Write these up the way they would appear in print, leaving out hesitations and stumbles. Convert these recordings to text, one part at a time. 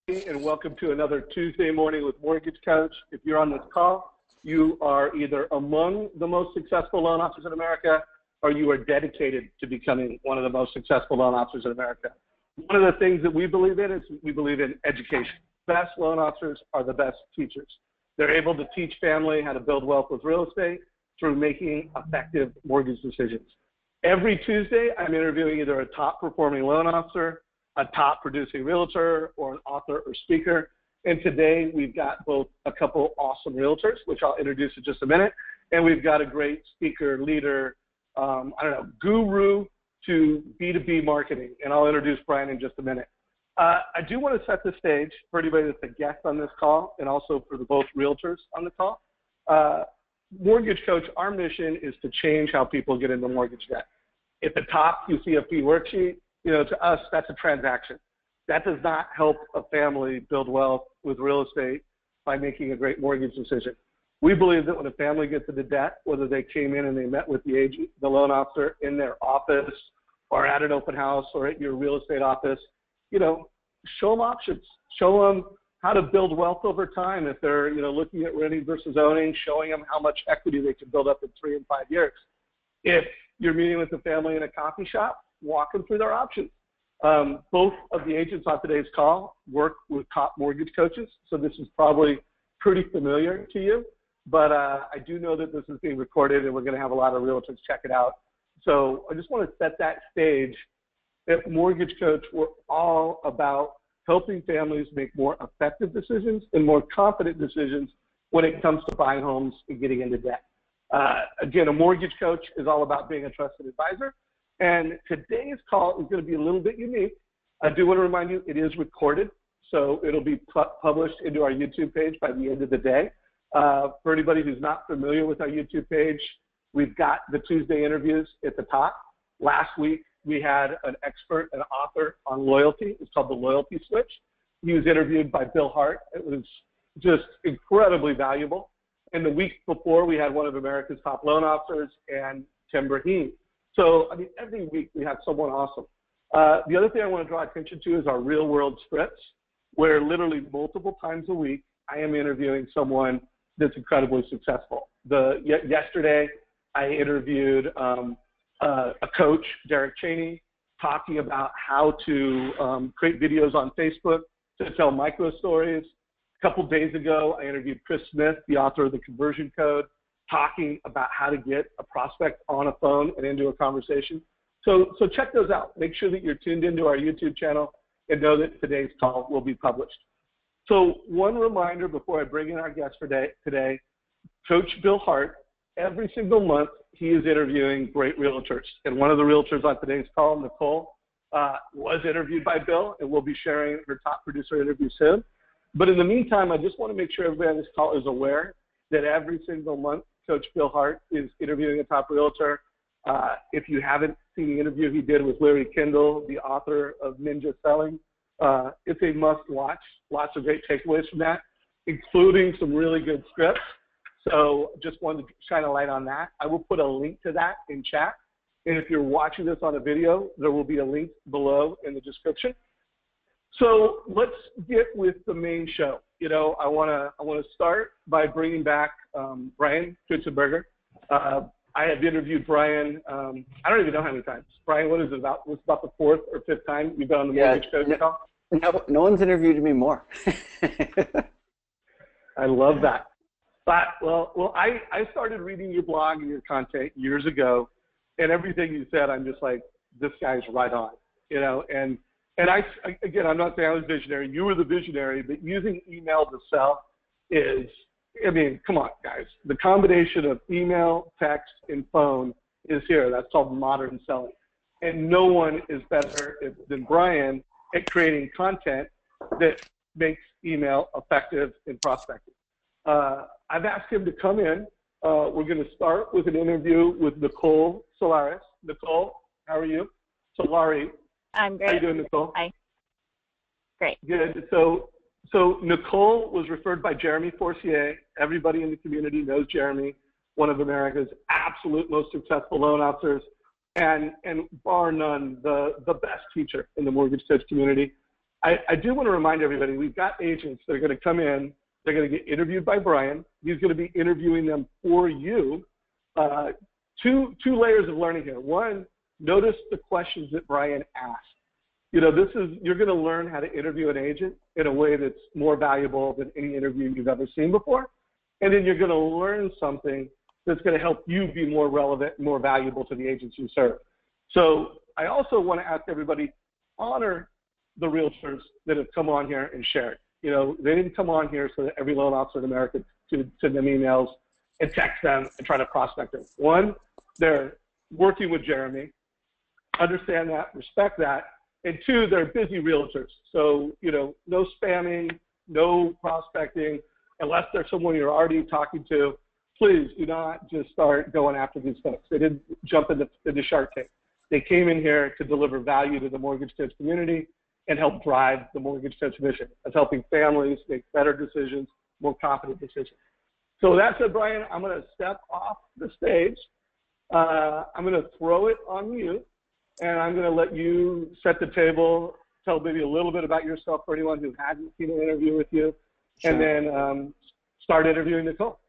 And welcome to another Tuesday morning with Mortgage Coach. If you're on this call, you are either among the most successful loan officers in America, or you are dedicated to becoming one of the most successful loan officers in America. One of the things that we believe in is we believe in education. Best loan officers are the best teachers. They're able to teach family how to build wealth with real estate through making effective mortgage decisions. Every Tuesday, I'm interviewing either a top performing loan officer, a top producing realtor, or an author or speaker. And today we've got both a couple awesome realtors, which I'll introduce in just a minute, and we've got a great speaker, leader, guru to B2B marketing, and I'll introduce Bryan in just a minute. I do want to set the stage for anybody that's a guest on this call, and also for the both realtors on the call. Mortgage Coach, our mission is to change how people get into mortgage debt. At the top, you see a fee worksheet. You know, to us, that's a transaction. That does not help a family build wealth with real estate by making a great mortgage decision. We believe that when a family gets into debt, whether they came in and they met with the agent, the loan officer in their office, or at an open house, or at your real estate office, you know, show them options. Show them how to build wealth over time. If they're, you know, looking at renting versus owning, showing them how much equity they can build up in 3 and 5 years. If you're meeting with a family in a coffee shop, walk them through their options. Both of the agents on today's call work with top mortgage coaches, so this is probably pretty familiar to you. But I do know that this is being recorded, and we're going to have a lot of realtors check it out. So I just want to set that stage. At Mortgage Coach, we're all about helping families make more effective decisions and more confident decisions when it comes to buying homes and getting into debt. Again, a mortgage coach is all about being a trusted advisor. And today's call is going to be a little bit unique. I do want to remind you, it is recorded, so it'll be published into our YouTube page by the end of the day. For anybody who's not familiar with our YouTube page, we've got the Tuesday interviews at the top. Last week, we had an expert, an author on loyalty. It's called The Loyalty Switch. He was interviewed by Bill Hart. It was just incredibly valuable. And the week before, we had one of America's top loan officers, and Tim Bryan. So, I mean, every week we have someone awesome. The other thing I want to draw attention to is our real world scripts, where literally multiple times a week, I am interviewing someone that's incredibly successful. Yesterday, I interviewed a coach, Derek Cheney, talking about how to create videos on Facebook to tell micro stories. A couple days ago, I interviewed Chris Smith, the author of The Conversion Code, talking about how to get a prospect on a phone and into a conversation. So check those out. Make sure that you're tuned into our YouTube channel and know that today's call will be published. So one reminder before I bring in our guest for today, Coach Bill Hart, every single month he is interviewing great realtors. And one of the realtors on today's call, Nicole, was interviewed by Bill, and we'll be sharing her top producer interview soon. But in the meantime, I just want to make sure everybody on this call is aware that every single month, Coach Bill Hart is interviewing a top realtor. If you haven't seen the interview he did with Larry Kendall, the author of Ninja Selling, it's a must-watch. Lots of great takeaways from that, including some really good scripts. So just wanted to shine a light on that. I will put a link to that in chat. And if you're watching this on a video, there will be a link below in the description. So let's get with the main show. You know, I want to start by bringing back Bryan Kreuzberger. I have interviewed Bryan. I don't even know how many times. Bryan, what is it about? What's about the 4th or 5th time you've been on the Mortgage Coach call? No one's interviewed me more. I love that. But well, I started reading your blog and your content years ago, and everything you said, I'm just like, this guy's right on. You know, and again, I'm not saying I was visionary. You were the visionary, but using email to sell is, I mean, come on, guys. The combination of email, text, and phone is here. That's called modern selling. And no one is better than Bryan at creating content that makes email effective and prospective. I've asked him to come in. We're going to start with an interview with Nicole Solaris. Nicole, how are you? Solari. I'm great. How are you doing, Nicole? Hi. Great. Good. So Nicole was referred by Jeremy Forcier. Everybody in the community knows Jeremy, one of America's absolute most successful loan officers, and bar none, the best teacher in the Mortgage Coach community. I do want to remind everybody, we've got agents that are going to come in. They're going to get interviewed by Bryan. He's going to be interviewing them for you. Two layers of learning here. One, notice the questions that Bryan asked. You know, you're going to learn how to interview an agent in a way that's more valuable than any interview you've ever seen before. And then you're going to learn something that's going to help you be more relevant, more valuable to the agents you serve. So I also want to ask everybody, honor the realtors that have come on here and shared. You know, they didn't come on here so that every loan officer in America could send them emails and text them and try to prospect them. One, they're working with Jeremy. Understand that, respect that. And two, they're busy realtors. So, you know, no spamming, no prospecting, unless there's someone you're already talking to. Please do not just start going after these folks. They didn't jump into Shark Tank. They came in here to deliver value to the mortgage coach community and help drive the mortgage coach mission of helping families make better decisions, more confident decisions. So with that said, Bryan, I'm going to step off the stage. I'm going to throw it on you, and I'm going to let you set the table, tell maybe a little bit about yourself for anyone who hasn't seen an interview with you, Sure. and then start interviewing Nicole.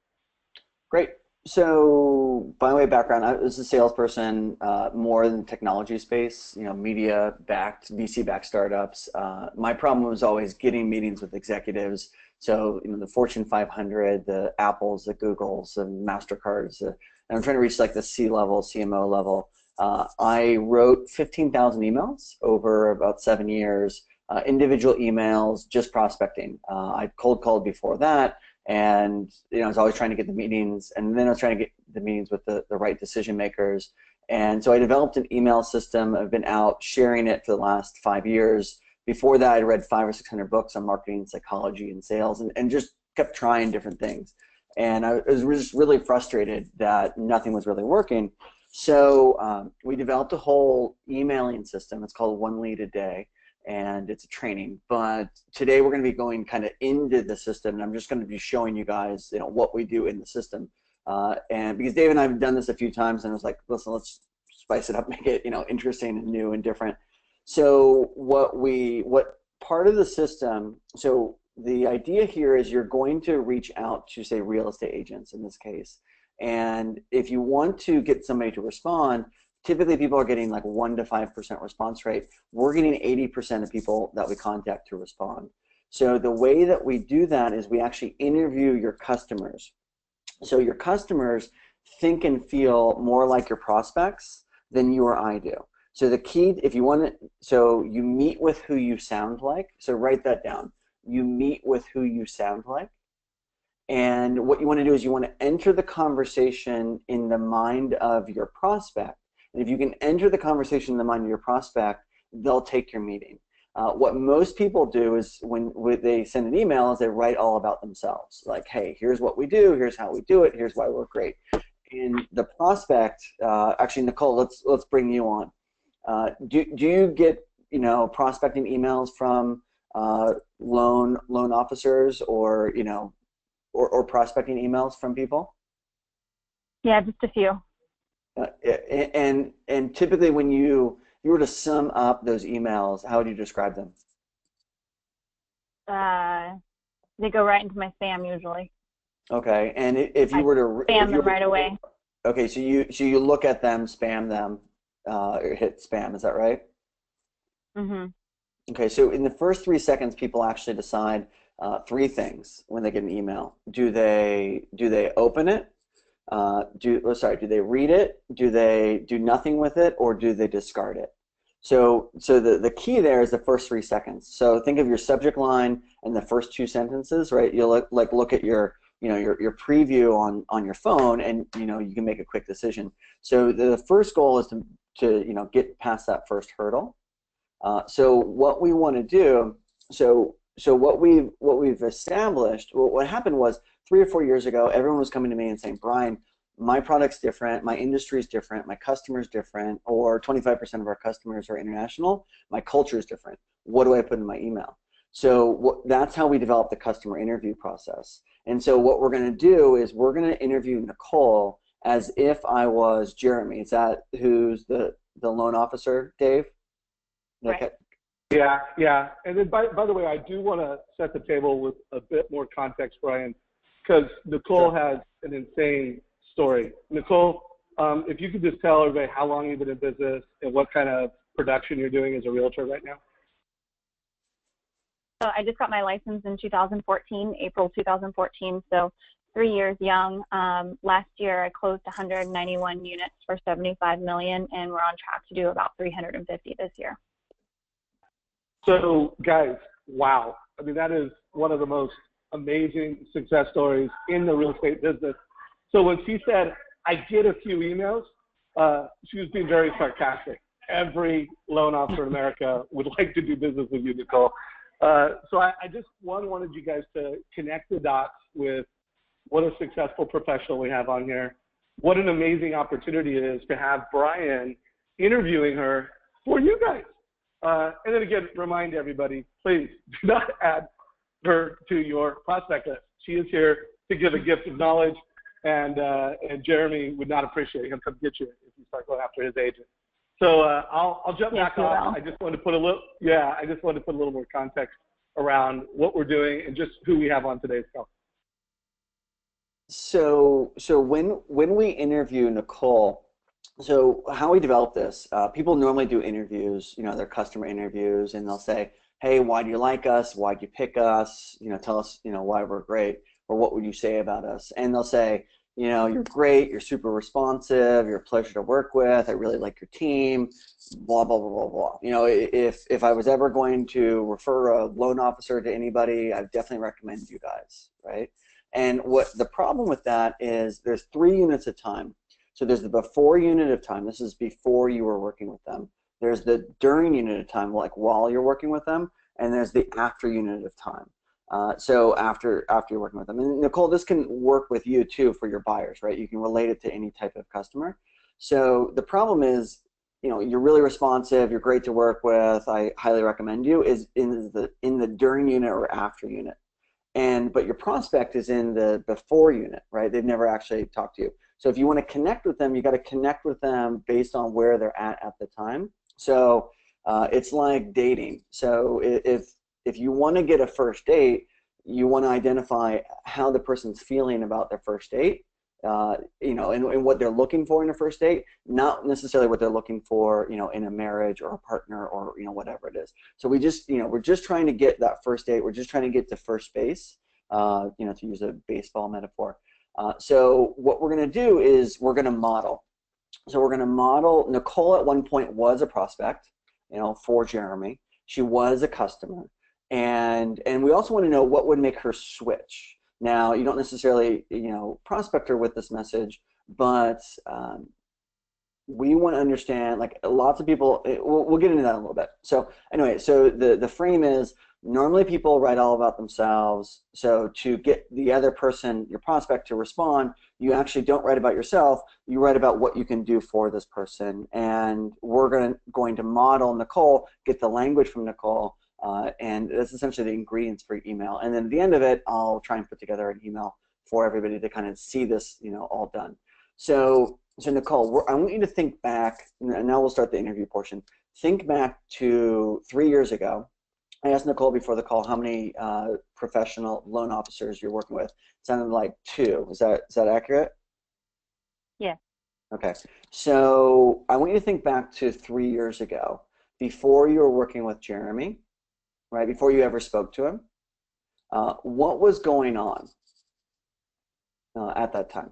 Great. So by way of background, I was a salesperson more in the technology space, you know, media-backed, VC-backed startups. My problem was always getting meetings with executives. So, you know, the Fortune 500, the Apples, the Googles, the MasterCards, and I'm trying to reach like the C-level, CMO level. I wrote 15,000 emails over about 7 years, individual emails, just prospecting. I cold called before that. And you know, I was always trying to get the meetings, and then I was trying to get the meetings with the right decision makers. And so I developed an email system. I've been out sharing it for the last 5 years. Before that, I read 500 or 600 books on marketing, psychology, and sales, and just kept trying different things. And I was just really frustrated that nothing was really working. So we developed a whole emailing system. It's called One Lead a Day. And it's a training, but today we're going to be going kind of into the system, and I'm just going to be showing you guys, you know, what we do in the system. And because Dave and I have done this a few times, and I was like, listen, let's spice it up, make it, you know, interesting and new and different. So what part of the system? So the idea here is you're going to reach out to, say, real estate agents in this case, and if you want to get somebody to respond. Typically, people are getting like 1 to 5% response rate. We're getting 80% of people that we contact to respond. So the way that we do that is we actually interview your customers. So your customers think and feel more like your prospects than you or I do. So the key, if you want to, so you meet with who you sound like. So write that down. You meet with who you sound like. And what you want to do is you want to enter the conversation in the mind of your prospect. And if you can enter the conversation in the mind of your prospect, they'll take your meeting. What most people do is when they send an email is they write all about themselves. Like, hey, here's what we do, here's how we do it, here's why we're great. And the prospect, actually, Nicole, let's bring you on. Do you get, you know, prospecting emails from loan officers, or, you know, or prospecting emails from people? Yeah, just a few. And typically when you were to sum up those emails, how would you describe them? They go right into my spam usually. Okay, and if you were to spam them right away. Okay, so you look at them, spam them, or hit spam. Is that right? Mm-hmm. Okay, so in the first 3 seconds, people actually decide 3 things when they get an email. Do they open it? Do they read it? Do they do nothing with it, or do they discard it? So the key there is the first 3 seconds. So think of your subject line and the first 2 sentences, right? You'll look at your preview on your phone, and you can make a quick decision. So the first goal is to get past that first hurdle. So what we want to do, so what we've established, what happened was 3 or 4 years ago, everyone was coming to me and saying, Bryan, my product's different, my industry is different, my customer's different, or 25% of our customers are international, my culture is different. What do I put in my email? So that's how we developed the customer interview process. And so what we're going to do is we're going to interview Nicole as if I was Jeremy. Is that who's the loan officer, Dave? Right. Yeah, yeah. And then, by the way, I do want to set the table with a bit more context, Bryan, because Nicole has an insane story. Nicole, if you could just tell everybody how long you've been in business and what kind of production you're doing as a realtor right now. So I just got my license in 2014, April 2014. So 3 years young. Last year I closed 191 units for 75 million, and we're on track to do about 350 this year. So guys, wow. I mean, that is one of the most amazing success stories in the real estate business. So when she said, I get a few emails, she was being very sarcastic. Every loan officer in America would like to do business with you, Nicole. So I just wanted you guys to connect the dots with what a successful professional we have on here. What an amazing opportunity it is to have Bryan interviewing her for you guys. And then again, remind everybody, please do not add her to your prospect list. She is here to give a gift of knowledge, and Jeremy would not appreciate it. He'll come get you if you start going after his agent. So I'll jump back off. I just wanted to put a little more context around what we're doing and just who we have on today's call. So when we interview Nicole, so how we develop this, people normally do interviews, their customer interviews, and they'll say, hey, why do you like us? Why'd you pick us? Tell us, why we're great, or what would you say about us? And they'll say, you're great, you're super responsive, you're a pleasure to work with, I really like your team, blah, blah, blah, blah, blah. If I was ever going to refer a loan officer to anybody, I'd definitely recommend you guys, right? And what the problem with that is there's 3 units of time. So there's the before unit of time. This is before you were working with them. There's the during unit of time, like while you're working with them, and there's the after unit of time. So after you're working with them. And Nicole, this can work with you too for your buyers, right? You can relate it to any type of customer. So the problem is, you're really responsive, you're great to work with, I highly recommend you, is in the during unit or after unit. But your prospect is in the before unit, right? They've never actually talked to you. So if you want to connect with them, you got to connect with them based on where they're at the time. So it's like dating. So if you want to get a first date, you want to identify how the person's feeling about their first date, and what they're looking for in a first date, not necessarily what they're looking for, in a marriage or a partner or, whatever it is. So we just, we're just trying to get that first date. We're just trying to get to first base, to use a baseball metaphor. So what we're going to do is we're going to model. So we're going to model. Nicole at one point was a prospect, for Jeremy. She was a customer. And we also want to know what would make her switch. Now, you don't necessarily, prospect her with this message, but we want to understand, like lots of people, we'll get into that in a little bit. So anyway, so the frame is, normally people write all about themselves. So to get the other person, your prospect, to respond, you actually don't write about yourself. You write about what you can do for this person. And we're going to model Nicole, get the language from Nicole, and that's essentially the ingredients for your email. And then at the end of it, I'll try and put together an email for everybody to kind of see this, all done. So Nicole, I want you to think back, and now we'll start the interview portion. Think back to 3 years ago. I asked Nicole before the call how many professional loan officers you're working with. It sounded like 2. Is that accurate? Yeah. Okay. So I want you to think back to 3 years ago, before you were working with Jeremy, right? Before you ever spoke to him. What was going on at that time?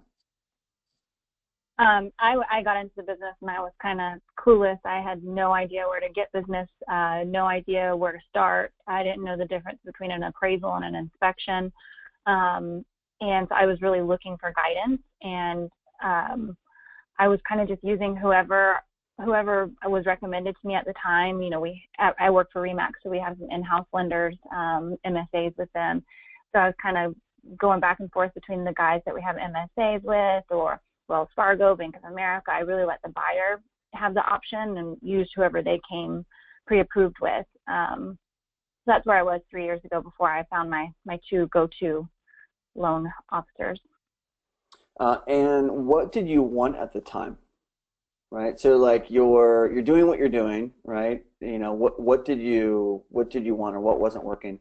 I got into the business and I was kind of clueless. I had no idea where to get business, no idea where to start. I didn't know the difference between an appraisal and an inspection. And so I was really looking for guidance, and I was kind of just using whoever was recommended to me at the time. I work for Remax, so we have some in-house lenders, MSAs with them. So I was kind of going back and forth between the guys that we have MSAs with, or Wells Fargo, Bank of America. I really let the buyer have the option and used whoever they came pre-approved with. So that's where I was 3 years ago, before I found my 2 go-to loan officers. And what did you want at the time? right? So like you're doing what you're doing, right? You know, what did you want or what wasn't working?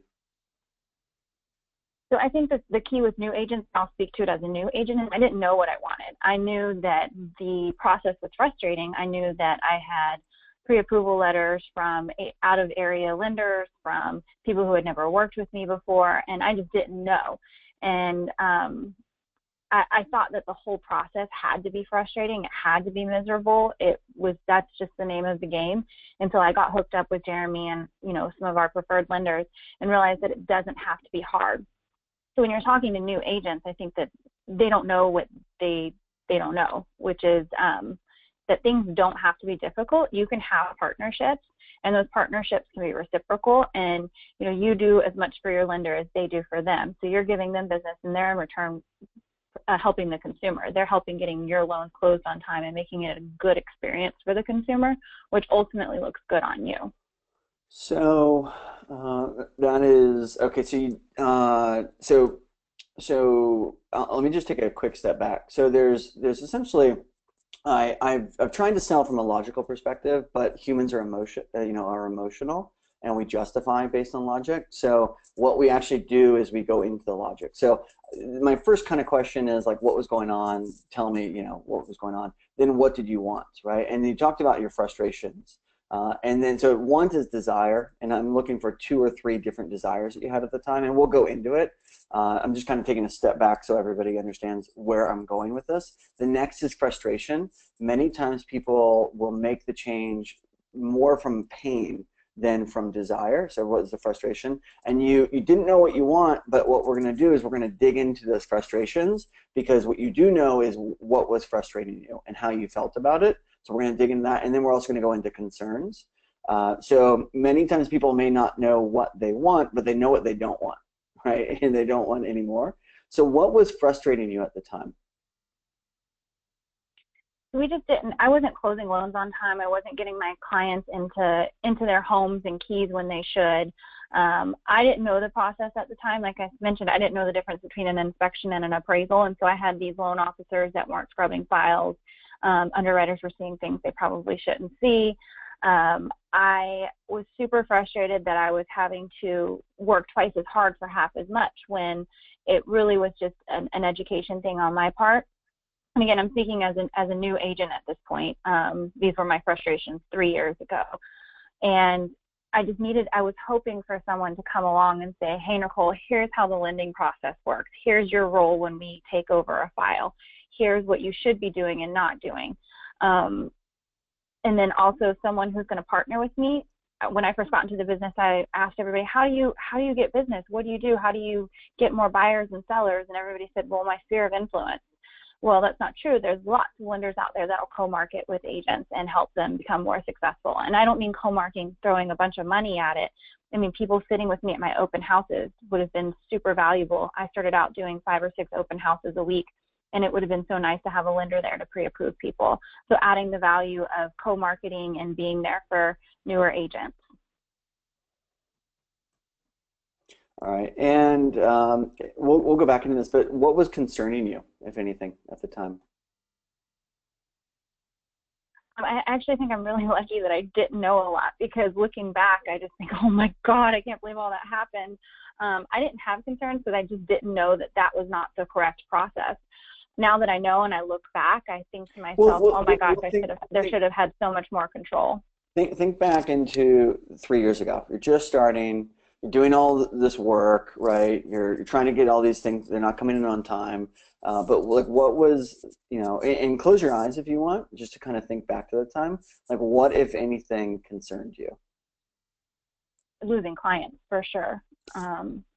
So I think that the key with new agents, I'll speak to it as a new agent, I didn't know what I wanted. I knew that the process was frustrating. I knew that I had pre-approval letters from out-of-area lenders, from people who had never worked with me before, and I just didn't know. And I thought that the whole process had to be frustrating. It had to be miserable. That's just the name of the game, until I got hooked up with Jeremy and, you know, some of our preferred lenders, and realized that it doesn't have to be hard. So when you're talking to new agents, I think that they don't know what they don't know, which is that things don't have to be difficult. You can have partnerships, and those partnerships can be reciprocal, and, you know, you do as much for your lender as they do for them. So you're giving them business, and they're in return helping the consumer. They're helping getting your loans closed on time and making it a good experience for the consumer, which ultimately looks good on you. So that is okay. So let me just take a quick step back. So there's essentially I'm trying to sell from a logical perspective, but humans are are emotional, and we justify based on logic. So what we actually do is we go into the logic. So my first kind of question is like, what was going on? Tell me, you know, what was going on. Then what did you want, right? And you talked about your frustrations. And then, so want is desire, and I'm looking for 2 or 3 different desires that you had at the time, and we'll go into it. I'm just kind of taking a step back so everybody understands where I'm going with this. The next is frustration. Many times people will make the change more from pain than from desire. So what is the frustration? And you didn't know what you want, but what we're going to do is we're going to dig into those frustrations, because what you do know is what was frustrating you and how you felt about it. So we're going to dig into that, and then we're also going to go into concerns. So many times people may not know what they want, but they know what they don't want, right? And they don't want anymore. So what was frustrating you at the time? I wasn't closing loans on time. I wasn't getting my clients into their homes and keys when they should. I didn't know the process at the time. Like I mentioned, I didn't know the difference between an inspection and an appraisal. And so I had these loan officers that weren't scrubbing files. Underwriters were seeing things they probably shouldn't see. I was super frustrated that I was having to work twice as hard for half as much, when it really was just an education thing on my part. And again, I'm speaking as a new agent at this point. These were my frustrations 3 years ago. And I was hoping for someone to come along and say, hey, Nicole, here's how the lending process works. Here's your role when we take over a file. Here's what you should be doing and not doing. And then also someone who's going to partner with me. When I first got into the business, I asked everybody, how do you get business? What do you do? How do you get more buyers and sellers? And everybody said, well, my sphere of influence. Well, that's not true. There's lots of lenders out there that will co-market with agents and help them become more successful. And I don't mean co-marketing, throwing a bunch of money at it. I mean, people sitting with me at my open houses would have been super valuable. I started out doing 5 or 6 open houses a week, and it would have been so nice to have a lender there to pre-approve people. So adding the value of co-marketing and being there for newer agents. All right, and we'll go back into this, but what was concerning you, if anything, at the time? I actually think I'm really lucky that I didn't know a lot, because looking back, I just think, oh my God, I can't believe all that happened. I didn't have concerns, but I just didn't know that was not the correct process. Now that I know and I look back, I think to myself, oh my gosh, there should have had so much more control. Think back into 3 years ago. You're just starting. You're doing all this work, right? You're trying to get all these things. They're not coming in on time. But like, what was, and close your eyes if you want, just to kind of think back to the time. Like, what, if anything, concerned you? Losing clients, for sure.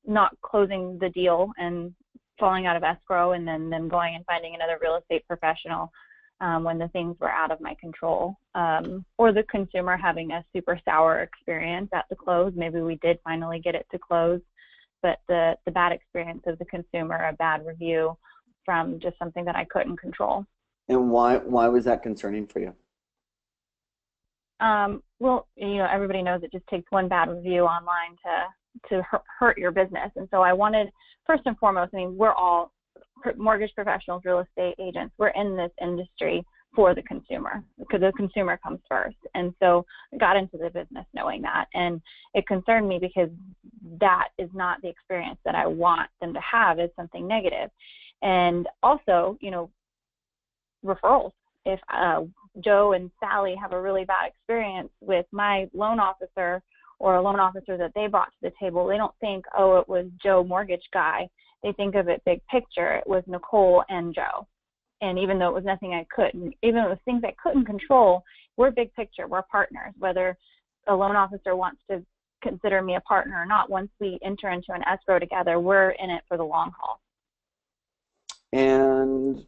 Not closing the deal and falling out of escrow, and then them going and finding another real estate professional when the things were out of my control, or the consumer having a super sour experience at the close. Maybe we did finally get it to close, but the bad experience of the consumer, a bad review from just something that I couldn't control. And why was that concerning for you? Well, everybody knows it just takes one bad review online to hurt your business. And so I wanted, first and foremost, we're all mortgage professionals, real estate agents. We're in this industry for the consumer, because the consumer comes first. And so I got into the business knowing that, and it concerned me because that is not the experience that I want them to have. Is something negative. And also, you know, referrals. If Joe and Sally have a really bad experience with my loan officer or a loan officer that they brought to the table, they don't think, oh, it was Joe mortgage guy. They think of it big picture. It was Nicole and Joe. And even though it was nothing I couldn't, even though it was things I couldn't control, we're big picture. We're partners. Whether a loan officer wants to consider me a partner or not, once we enter into an escrow together, we're in it for the long haul. And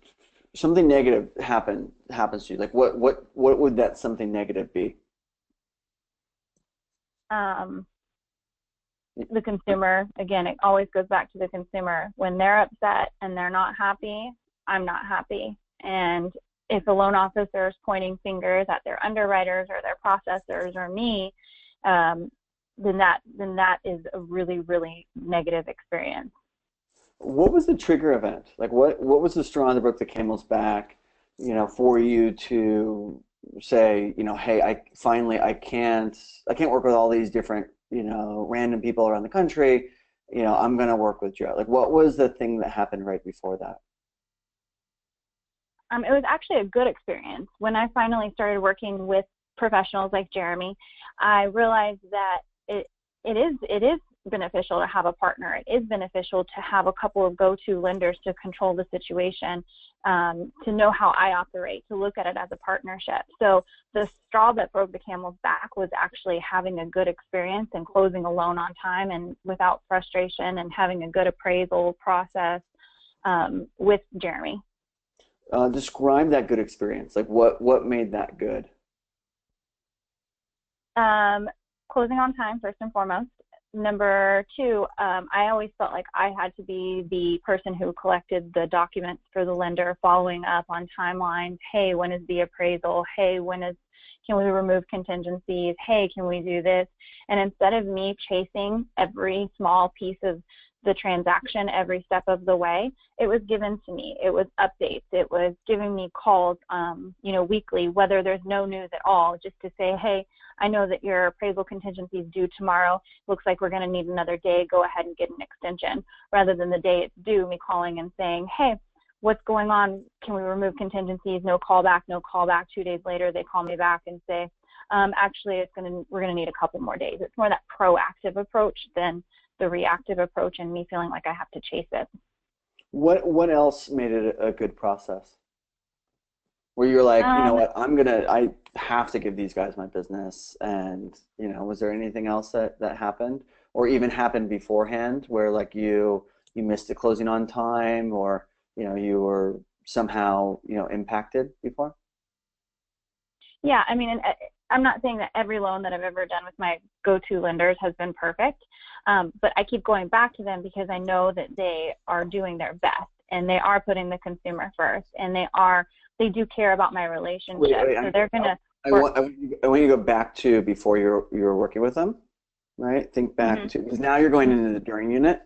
something negative happens to you. Like what would that something negative be? The consumer, again, it always goes back to the consumer. When they're upset and they're not happy, I'm not happy. And if a loan officer is pointing fingers at their underwriters or their processors or me, then that is a really, really negative experience. What was the trigger event? Like what was the straw that broke the camel's back, you know, for you to say, you know, hey, I can't work with all these different, you know, random people around the country, you know, I'm going to work with Joe. Like what was the thing that happened right before that? It was actually a good experience. When I finally started working with professionals like Jeremy, I realized that it is beneficial to have a partner. It is beneficial to have a couple of go-to lenders to control the situation, to know how I operate, to look at it as a partnership. So the straw that broke the camel's back was actually having a good experience and closing a loan on time and without frustration, and having a good appraisal process with Jeremy. Describe that good experience. Like what made that good? Closing on time, first and foremost. Number two, I always felt like I had to be the person who collected the documents for the lender, following up on timelines. Hey, when is the appraisal? Hey, can we remove contingencies? Hey, can we do this? And instead of me chasing every small piece of the transaction every step of the way, it was given to me. It was updates. It was giving me calls, you know, weekly, whether there's no news at all, just to say, hey, I know that your appraisal contingency is due tomorrow. Looks like we're going to need another day. Go ahead and get an extension. Rather than the day it's due, me calling and saying, hey, what's going on? Can we remove contingencies? No callback, no callback. 2 days later, they call me back and say, actually, we're going to need a couple more days. It's more that proactive approach than the reactive approach, and me feeling like I have to chase it. What else made it a good process? Where you're like, you know what, I have to give these guys my business, and you know, was there anything else that happened, or even happened beforehand, where like you missed the closing on time, or you know, you were somehow, you know, impacted before? Yeah, I mean, I'm not saying that every loan that I've ever done with my go-to lenders has been perfect, but I keep going back to them because I know that they are doing their best, and they are putting the consumer first, and they do care about my relationship. Wait, so they're gonna. I want you to go back to before you were working with them, right? Think back to, because now you're going into the during unit,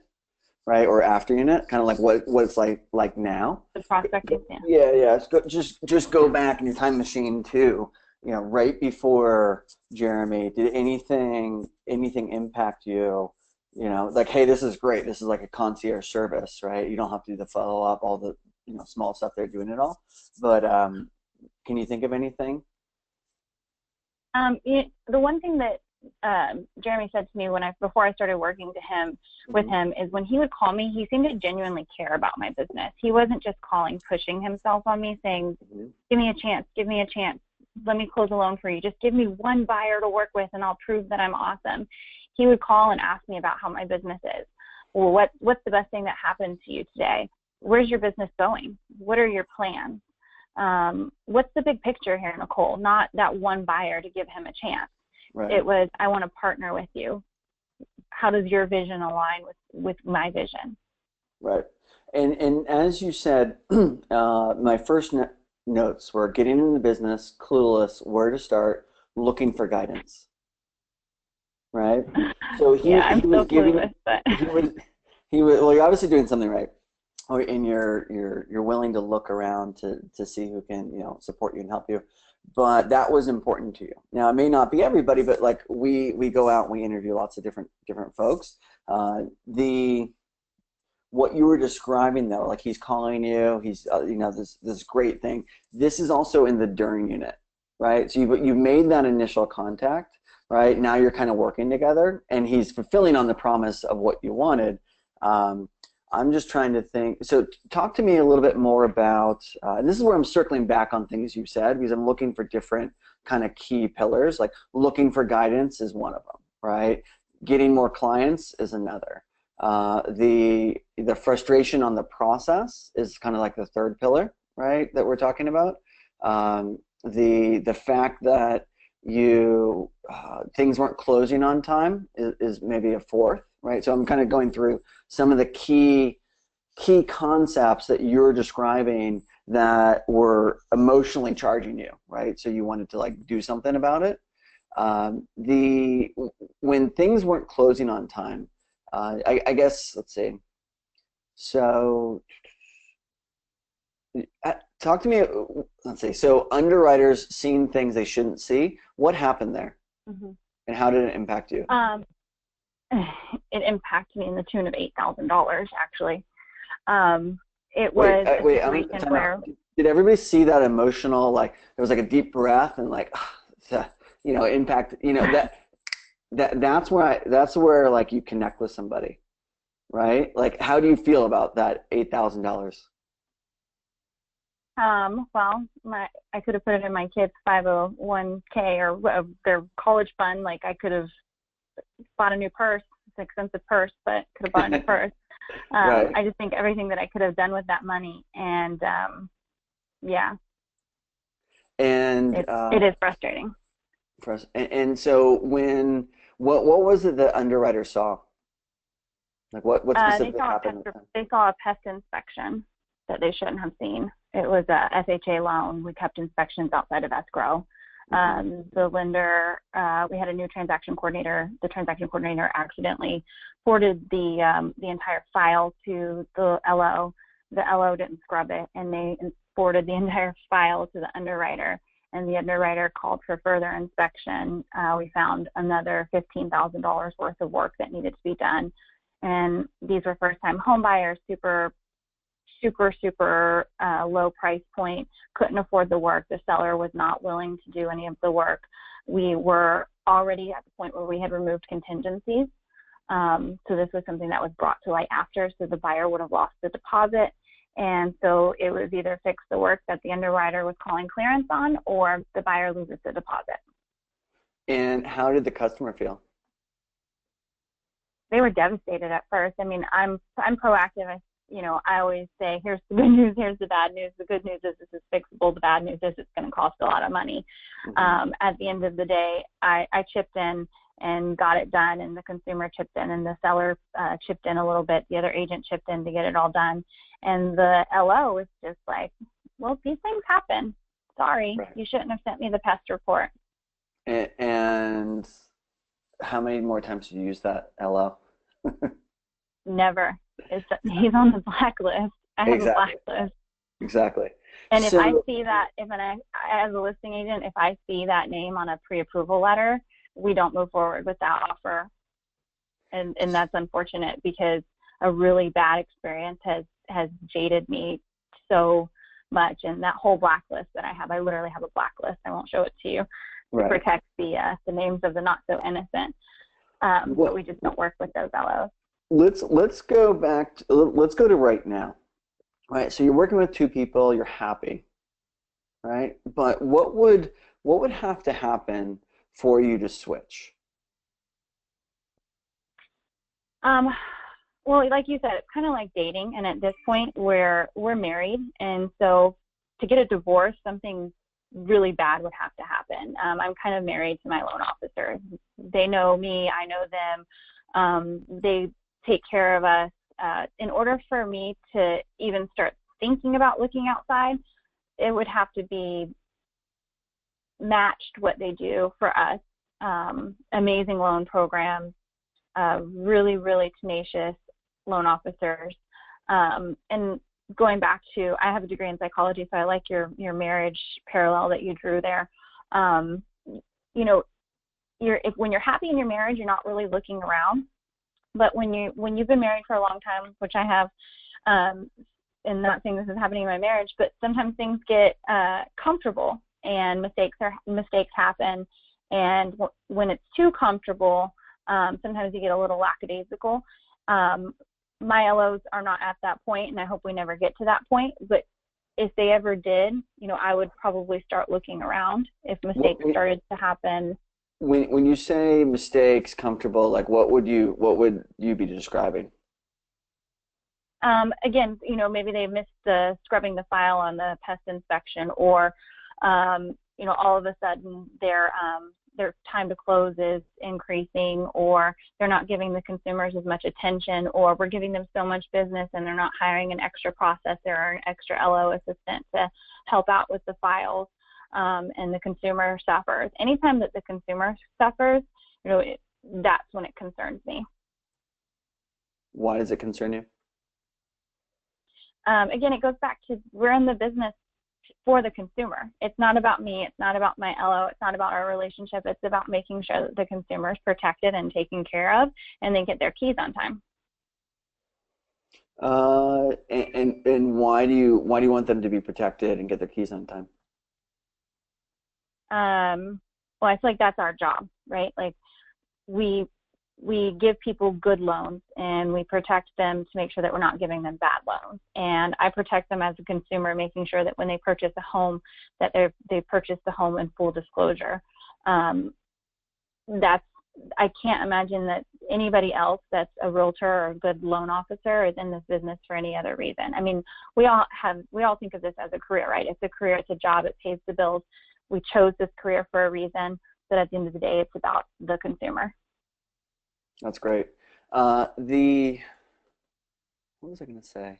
right, or after unit, kind of like what it's like now. The prospecting. Yeah. Just go back in your time machine too. You know, right before Jeremy, did anything impact you? You know, like, hey, this is great. This is like a concierge service, right? You don't have to do the follow up, all the, you know, small stuff. They're doing it all. But can you think of anything? The one thing that Jeremy said to me before I started working with him is, when he would call me, he seemed to genuinely care about my business. He wasn't just calling, pushing himself on me, saying, give me a chance, let me close a loan for you. Just give me one buyer to work with and I'll prove that I'm awesome. He would call and ask me about how my business is. Well, what's the best thing that happened to you today? Where's your business going? What are your plans? What's the big picture here, Nicole? Not that one buyer to give him a chance. Right. It was, I want to partner with you. How does your vision align with my vision? Right. And as you said, my first notes were getting in the business, clueless, where to start, looking for guidance. Right. So he was giving. Clueless, but He was well. You're obviously doing something right. and you're willing to look around to see who can, support you and help you. But that was important to you. Now, it may not be everybody, but like we go out and we interview lots of different folks. What you were describing though, like he's calling you, he's this great thing. This is also in the during unit, right? So you've made that initial contact, right? Now you're kind of working together, and he's fulfilling on the promise of what you wanted. I'm just trying to think. So talk to me a little bit more about, and this is where I'm circling back on things you said, because I'm looking for different kind of key pillars. Like looking for guidance is one of them, right? Getting more clients is another. The frustration on the process is kind of like the third pillar, right, that we're talking about. The fact that things weren't closing on time is maybe a fourth, right? So I'm kind of going through some of the key concepts that you're describing that were emotionally charging you, right? So you wanted to like do something about it. When things weren't closing on time, I guess, let's see. So talk to me, let's see. So underwriters seeing things they shouldn't see. What happened there? Mm-hmm. And how did it impact you? It impacted me in the tune of $8,000, actually. It was a situation where... Did everybody see that emotional, like, there was like a deep breath and like, impact, that's where like you connect with somebody, right? Like, how do you feel about that $8,000? Well, I could have put it in my kids' 501k or their college fund. Like I could have bought a new purse. It's an expensive purse, but could have bought a new purse. Right. I just think everything that I could have done with that money, and yeah. And it is frustrating. And so what was it that underwriters saw? Like what specifically happened? They saw a pest inspection that they shouldn't have seen. It was a FHA loan. We kept inspections outside of escrow. The lender, we had a new transaction coordinator. The transaction coordinator accidentally forwarded the entire file to the LO. The LO didn't scrub it, and they forwarded the entire file to the underwriter. And the underwriter called for further inspection. We found another $15,000 worth of work that needed to be done. And these were first-time home buyers, super low price point, couldn't afford the work. The seller was not willing to do any of the work. We were already at the point where we had removed contingencies. So this was something that was brought to light after, so the buyer would have lost the deposit. And so it was either fix the work that the underwriter was calling clearance on, or the buyer loses the deposit. And how did the customer feel? They were devastated at first. I mean, I'm proactive. I always say, here's the good news, here's the bad news. The good news is this is fixable. The bad news is it's going to cost a lot of money. Mm-hmm. At the end of the day, I chipped in and got it done, and the consumer chipped in, and the seller chipped in a little bit. The other agent chipped in to get it all done. And the LO was just like, well, these things happen. Sorry, right. You shouldn't have sent me the pest report. And how many more times did you use that LO? Never. He's on the blacklist. I have a blacklist. Exactly. And if I see that, as a listing agent, if I see that name on a pre-approval letter, we don't move forward with that offer. And that's unfortunate, because a really bad experience has jaded me so much. And that whole blacklist that I have, I literally have a blacklist. I won't show it to you. Right. To protect the names of the not so innocent. But we just don't work with those LOs. Let's go back. Let's go to right now. Right. So you're working with two people. You're happy. Right. But what would have to happen for you to switch? Well, like you said, it's kind of like dating. And at this point, we're married, and so to get a divorce, something really bad would have to happen. I'm kind of married to my loan officer. They know me. I know them. They take care of us. In order for me to even start thinking about looking outside, it would have to be matched what they do for us. Amazing loan programs, really, really tenacious loan officers. And going back to, I have a degree in psychology, so I like your marriage parallel that you drew there. You know, when you're happy in your marriage, you're not really looking around. But when you've been married for a long time, which I have, and not saying this is happening in my marriage, but sometimes things get comfortable and mistakes happen. And when it's too comfortable, sometimes you get a little lackadaisical. My LOs are not at that point, and I hope we never get to that point. But if they ever did, you know, I would probably start looking around if mistakes started to happen. When you say mistakes, comfortable, like what would you be describing? Again, you know, maybe they missed scrubbing the file on the pest inspection, or you know, all of a sudden their time to close is increasing, or they're not giving the consumers as much attention, or we're giving them so much business and they're not hiring an extra processor or an extra LO assistant to help out with the files, and the consumer suffers. Anytime that the consumer suffers, you know, that's when it concerns me. Why does it concern you? Again, it goes back to, we're in the business for the consumer. It's not about me. It's not about my LO. It's not about our relationship. It's about making sure that the consumer is protected and taken care of, and they get their keys on time. And why do you want them to be protected and get their keys on time? Well, I feel like that's our job, right? Like we give people good loans, and we protect them to make sure that we're not giving them bad loans. And I protect them as a consumer, making sure that when they purchase a home, that they purchase the home in full disclosure. I can't imagine that anybody else that's a realtor or a good loan officer is in this business for any other reason. I mean, we all think of this as a career, right? It's a career, it's a job, it pays the bills. We chose this career for a reason, but at the end of the day, it's about the consumer. That's great. What was I going to say?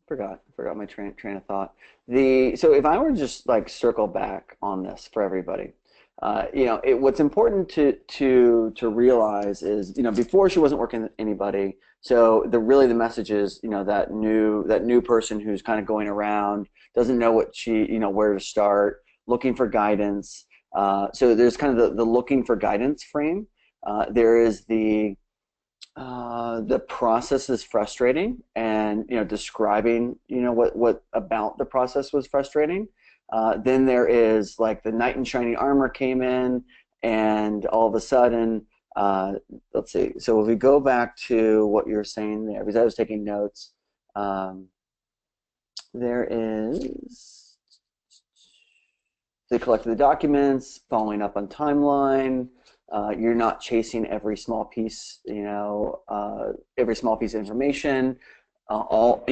Forgot my train of thought. So if I were to just like circle back on this for everybody, you know, what's important to realize is, you know, before she wasn't working with anybody. So the message is, you know, that new person who's kind of going around, doesn't know where to start, looking for guidance. So there's kind of the looking for guidance frame. There is the process is frustrating, and, you know, describing, you know, what about the process was frustrating. Then there is like the knight in shining armor came in, and all of a sudden, let's see. So if we go back to what you're saying there, because I was taking notes, there is. They collected the documents, following up on timeline. You're not chasing every small piece, you know, every small piece of information. All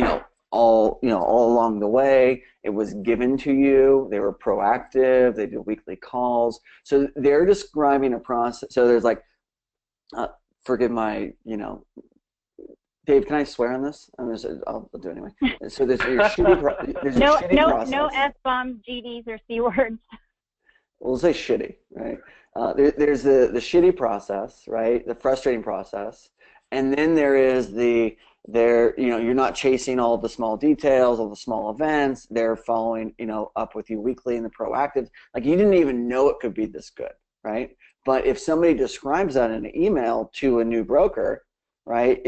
along the way, it was given to you. They were proactive. They did weekly calls. So they're describing a process. So there's like, forgive my, you know, Dave, can I swear on this? I'll do it anyway. So there's your shitty process. No F-bombs, GDs, or C words. We'll say shitty, right? There's the shitty process, right? The frustrating process. And then there is you know, you're not chasing all the small details, all the small events. They're following, you know, up with you weekly in the proactive. Like, you didn't even know it could be this good, right? But if somebody describes that in an email to a new broker, right,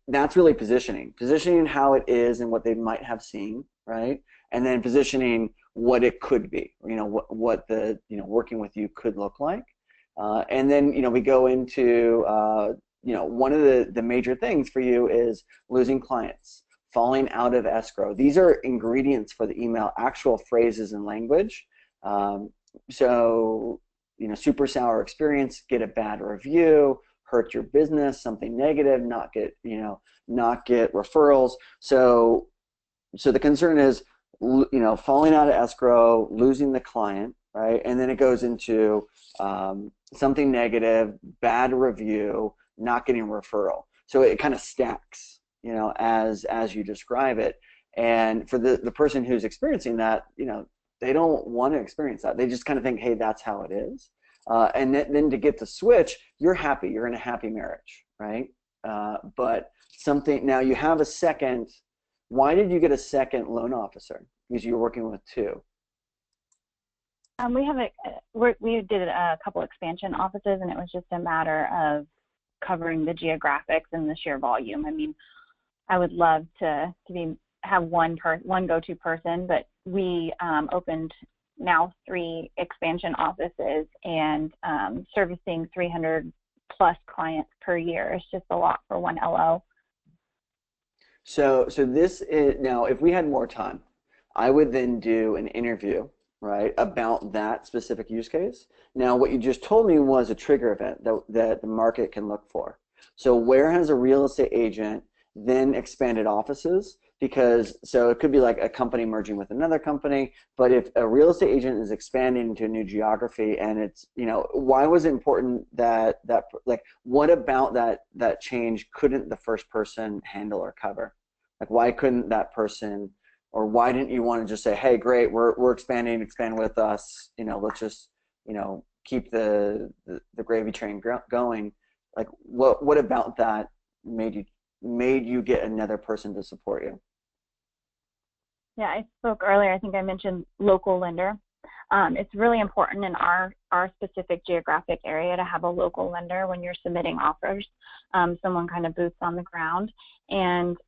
that's really positioning how it is and what they might have seen, right? And then positioning what it could be, you know, what the, you know, working with you could look like. And then, you know, we go into, you know, one of the major things for you is losing clients, falling out of escrow. These are ingredients for the email, actual phrases and language. So, you know, super sour experience, get a bad review, hurt your business, something negative, not get referrals. So the concern is, you know, falling out of escrow, losing the client, right? And then it goes into something negative, bad review, not getting a referral. So it kind of stacks, you know, as you describe it. And for the person who's experiencing that, you know, they don't want to experience that. They just kind of think, hey, that's how it is. And then to get the switch, you're happy. You're in a happy marriage, right? but something, now you have a second. Why did you get a second loan officer? Because you were working with two. We did a couple expansion offices, and it was just a matter of covering the geographics and the sheer volume. I mean, I would love to have one go-to person, but we opened now 3 expansion offices and servicing 300 plus clients per year is just a lot for one LO. So this is, now if we had more time, I would then do an interview, right, about that specific use case. Now what you just told me was a trigger event that the market can look for. So where has a real estate agent then expanded offices? Because, so it could be like a company merging with another company, but if a real estate agent is expanding into a new geography and it's, you know, why was it important that like, what about that change couldn't the first person handle or cover? Like, why couldn't that person, or why didn't you want to just say, hey, great, we're expand with us, you know, let's just, you know, keep the gravy train going? Like, what about that made you get another person to support you? Yeah, I spoke earlier, I think I mentioned local lender. It's really important in our specific geographic area to have a local lender when you're submitting offers, someone kind of boots on the ground. And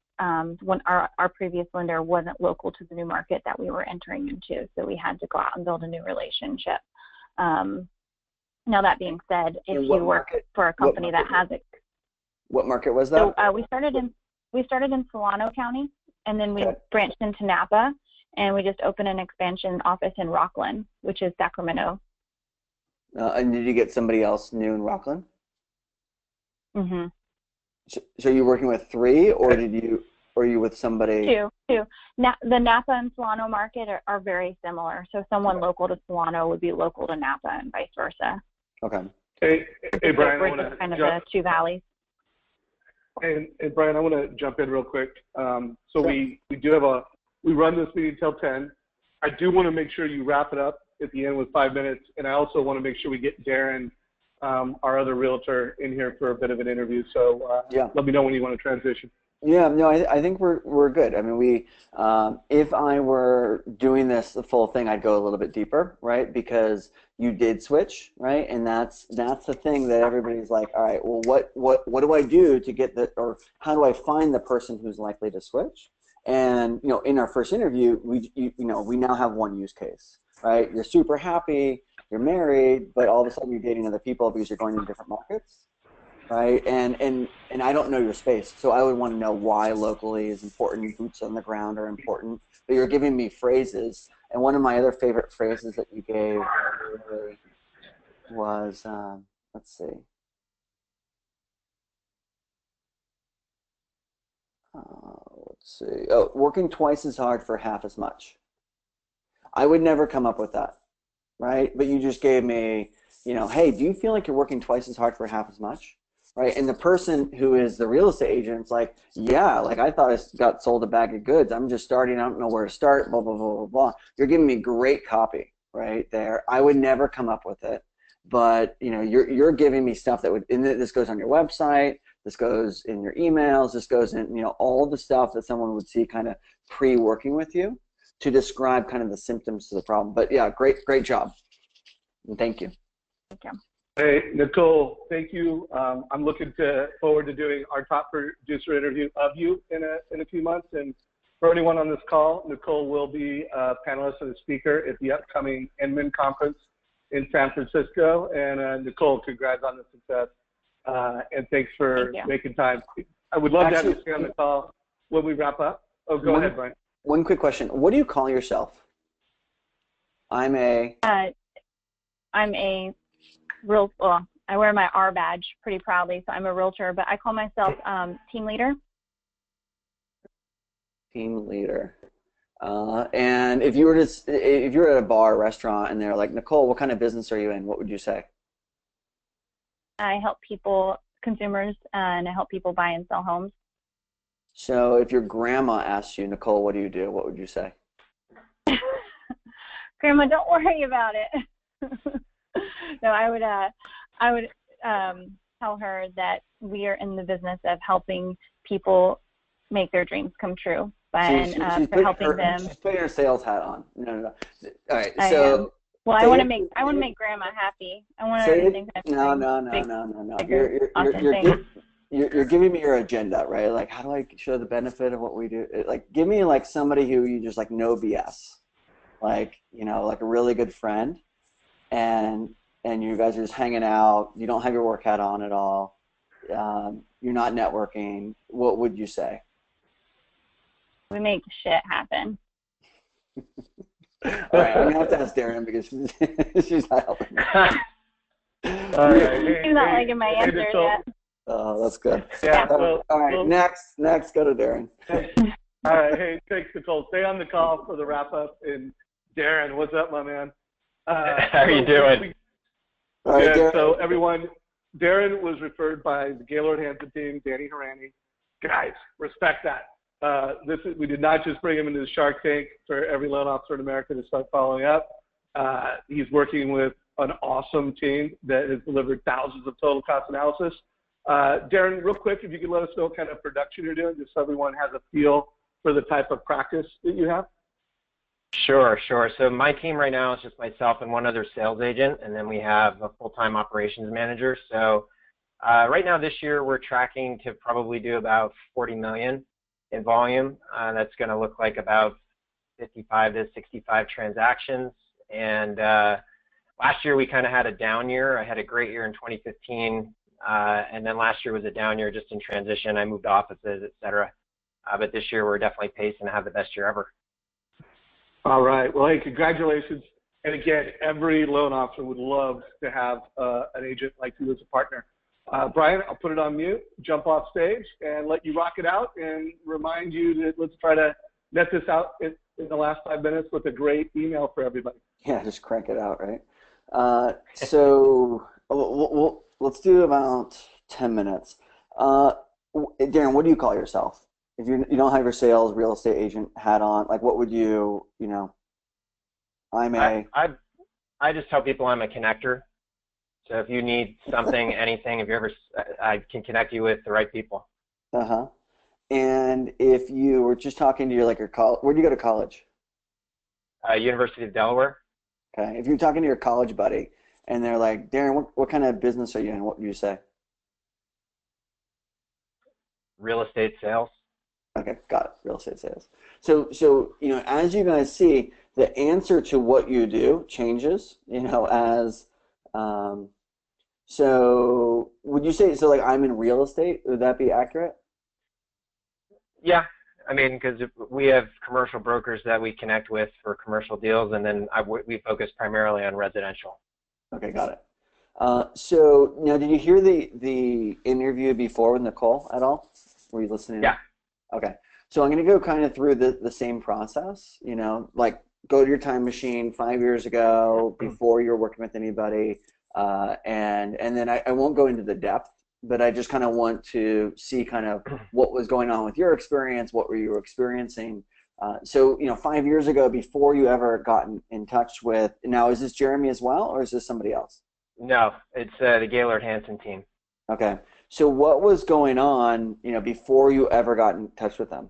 when our previous lender wasn't local to the new market that we were entering into, so we had to go out and build a new relationship. Now that being said, if you work for a company that has it. What market was that? So we started in Solano County, and then we branched into Napa, and we just opened an expansion office in Rockland, which is Sacramento. And did you get somebody else new in Rockland? Mm-hmm. So you're working with 3, or are you with somebody? Two. The Napa and Solano market are very similar. So someone local to Solano would be local to Napa, and vice versa. Okay. Hey Bryan, I want to kind of the 2 valleys. And Bryan, I want to jump in real quick. So sure. we run this meeting till 10. I do want to make sure you wrap it up at the end with 5 minutes, and I also want to make sure we get Darren, our other realtor, in here for a bit of an interview. So let me know when you want to transition. Yeah, no, I think we're good. I mean, if I were doing the full thing, I'd go a little bit deeper, right? Because you did switch, right? And that's the thing that everybody's like, all right, well, what do I do to get or how do I find the person who's likely to switch? And you know, in our first interview, we now have one use case, right? You're super happy, you're married, but all of a sudden you're dating other people because you're going to different markets. Right, and I don't know your space, so I would want to know why locally is important, boots on the ground are important. But you're giving me phrases, and one of my other favorite phrases that you gave was, let's see. Oh, working twice as hard for half as much. I would never come up with that, right? But you just gave me, you know, hey, do you feel like you're working twice as hard for half as much? Right, and the person who is the real estate agent is like, yeah, like I thought I got sold a bag of goods. I'm just starting. I don't know where to start. Blah blah blah blah blah. You're giving me great copy right there. I would never come up with it, but you know, you're giving me stuff that would. And this goes on your website. This goes in your emails. This goes in, you know, all the stuff that someone would see kind of pre-working with you to describe kind of the symptoms to the problem. But yeah, great job, and thank you. Thank you. Hey, Nicole, thank you. I'm looking forward to doing our top producer interview of you in a few months. And for anyone on this call, Nicole will be a panelist and a speaker at the upcoming Inman Conference in San Francisco. And Nicole, congrats on the success. And thanks for making time. I would love to have you stay on the call when we wrap up. Oh, go ahead, Bryan. One quick question. What do you call yourself? I'm a well, I wear my R badge pretty proudly, so I'm a realtor, but I call myself team leader. Team leader. And if you were at a bar or restaurant and they're like, Nicole, what kind of business are you in? What would you say? I help consumers, and I help people buy and sell homes. So if your grandma asked you, Nicole, what do you do? What would you say? Grandma, don't worry about it. No, I would tell her that we are in the business of helping people make their dreams come true by helping them. She's putting her sales hat on. No. All right. I am. Well, I want to make Grandma happy. I want her to think that. No. You're giving me your agenda, right? Like, how do I show the benefit of what we do? Like, give me like somebody who you just like no BS, like, you know, like a really good friend, and you guys are just hanging out. You don't have your work hat on at all. You're not networking. What would you say? We make shit happen. All right, I'm gonna have to ask Darren because she's not helping me. All right. She's not liking my answer yet. Oh, that's good. Yeah. All right. Next, go to Darren. All right. Hey, thanks, Nicole. Stay on the call for the wrap up. And Darren, what's up, my man? How are you doing? All right, Darren. So everyone, Darren was referred by the Gaylord Hanson team, Danny Harani. Guys, respect that. We did not just bring him into the Shark Tank for every loan officer in America to start following up. He's working with an awesome team that has delivered thousands of total cost analysis. Darren, real quick, if you could let us know what kind of production you're doing, just so everyone has a feel for the type of practice that you have. Sure. So my team right now is just myself and one other sales agent, and then we have a full-time operations manager. So right now this year we're tracking to probably do about 40 million in volume. That's going to look like about 55 to 65 transactions. And last year we kind of had a down year. I had a great year in 2015. And then last year was a down year just in transition. I moved offices, et cetera. But this year we're definitely pacing to have the best year ever. All right. Well, hey, congratulations. And again, every loan officer would love to have an agent like you as a partner. Bryan, I'll put it on mute, jump off stage, and let you rock it out and remind you that let's try to net this out in the last 5 minutes with a great email for everybody. Yeah, just crank it out, right? So let's do about 10 minutes. Darren, what do you call yourself? If you don't have your sales real estate agent hat on, like what would you know? I just tell people I'm a connector. So if you need something, anything, I can connect you with the right people. And if you were just talking to your college, where do you go to college? University of Delaware. Okay. If you're talking to your college buddy and they're like, Darren, what kind of business are you in? What would you say? Real estate sales. Okay, got it. Real estate sales. So as you guys see, the answer to what you do changes. As so would you say like I'm in real estate? Would that be accurate? Yeah, I mean, because we have commercial brokers that we connect with for commercial deals, and then we focus primarily on residential. Okay, got it. So now, did you hear the interview before with Nicole at all? Were you listening? Yeah. Okay. So I'm going to go kind of through the same process, like go to your time machine 5 years ago before you were working with anybody. And then I won't go into the depth, but I just kind of want to see kind of what was going on with your experience, what were you experiencing. So 5 years ago, before you ever gotten in touch with, now is this Jeremy as well, or is this somebody else? No, it's the Gaylord Hanson team. Okay. So what was going on, before you ever got in touch with them?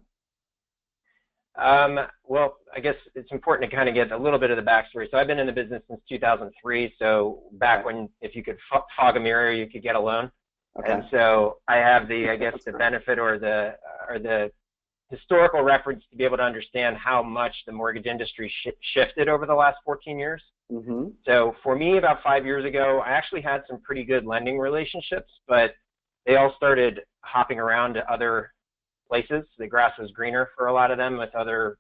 Well, I guess it's important to kind of get a little bit of the backstory. So I've been in the business since 2003. So back when, if you could fog a mirror, you could get a loan. Okay. And so I have the benefit or the historical reference to be able to understand how much the mortgage industry shifted over the last 14 years. Mm-hmm. So for me, about 5 years ago, I actually had some pretty good lending relationships, but they all started hopping around to other places. The grass was greener for a lot of them with other,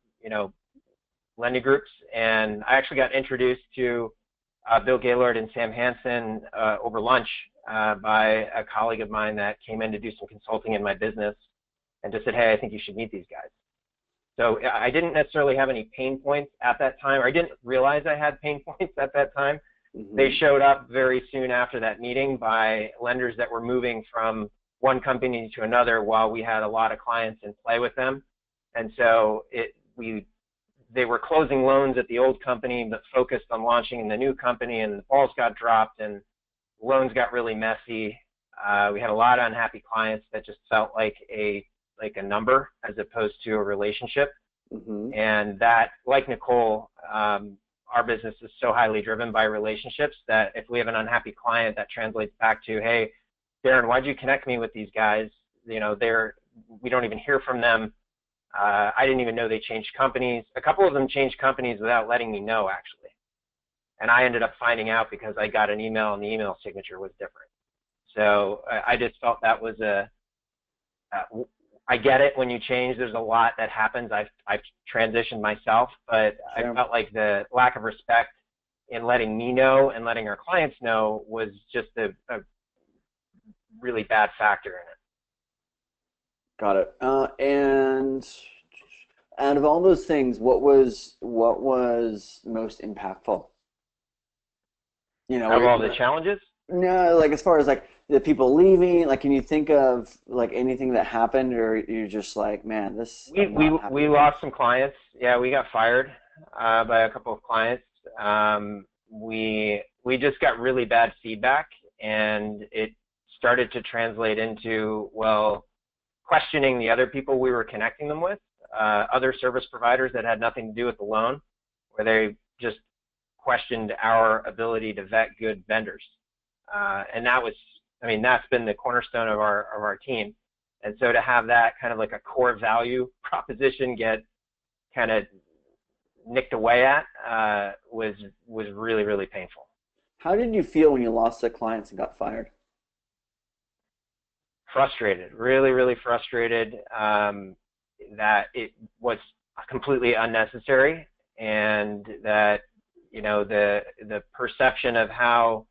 lending groups. And I actually got introduced to Bill Gaylord and Sam Hansen over lunch by a colleague of mine that came in to do some consulting in my business and just said, hey, I think you should meet these guys. So I didn't necessarily have any pain points at that time, or I didn't realize I had pain points at that time. Mm-hmm. They showed up very soon after that meeting by lenders that were moving from one company to another while we had a lot of clients in play with them. And so they were closing loans at the old company but focused on launching in the new company, and the balls got dropped and loans got really messy. We had a lot of unhappy clients that just felt like a number as opposed to a relationship. Mm-hmm. And that, like Nicole, our business is so highly driven by relationships that if we have an unhappy client, that translates back to, hey, Darren, why'd you connect me with these guys? We don't even hear from them. I didn't even know they changed companies. A couple of them changed companies without letting me know, actually. And I ended up finding out because I got an email and the email signature was different. So I just felt that was I get it when you change. There's a lot that happens. I've transitioned myself, but Sure. I felt like the lack of respect in letting me know and letting our clients know was just a really bad factor in it. Got it. And out of all those things, what was most impactful? Out of all the challenges? No, like as far as like the people leaving, like can you think of like anything that happened, or you're just like, man, this. We lost some clients. Yeah, we got fired by a couple of clients. We just got really bad feedback, and it started to translate into, well, questioning the other people we were connecting them with, other service providers that had nothing to do with the loan, where they just questioned our ability to vet good vendors. And that's been the cornerstone of our team. And so to have that kind of like a core value proposition get kind of nicked away at was really, really painful. How did you feel when you lost the clients and got fired? Frustrated, really, really frustrated that it was completely unnecessary, and that the perception of how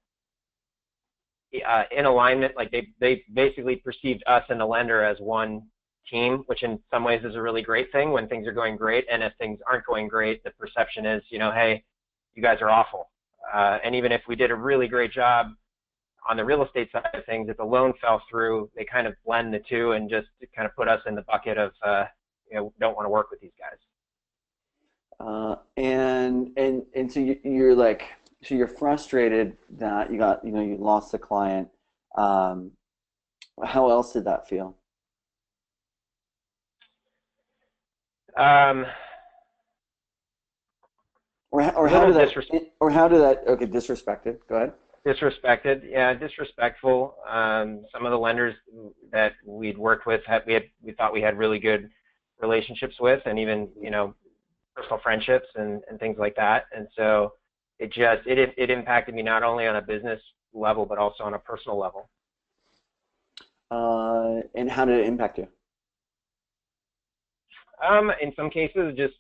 in alignment, like they basically perceived us and the lender as one team, which in some ways is a really great thing when things are going great. And if things aren't going great, the perception is, hey, you guys are awful. And even if we did a really great job on the real estate side of things, if the loan fell through, they kind of blend the two and just kind of put us in the bucket of, don't want to work with these guys. And so you're like, so you're frustrated that you lost the client. How else did that feel? Or how did that? Okay, disrespected. Go ahead. Disrespected, yeah, disrespectful. Some of the lenders that we'd worked with, we thought we had really good relationships with, and even personal friendships and things like that. And so it impacted me not only on a business level but also on a personal level. And how did it impact you? In some cases, just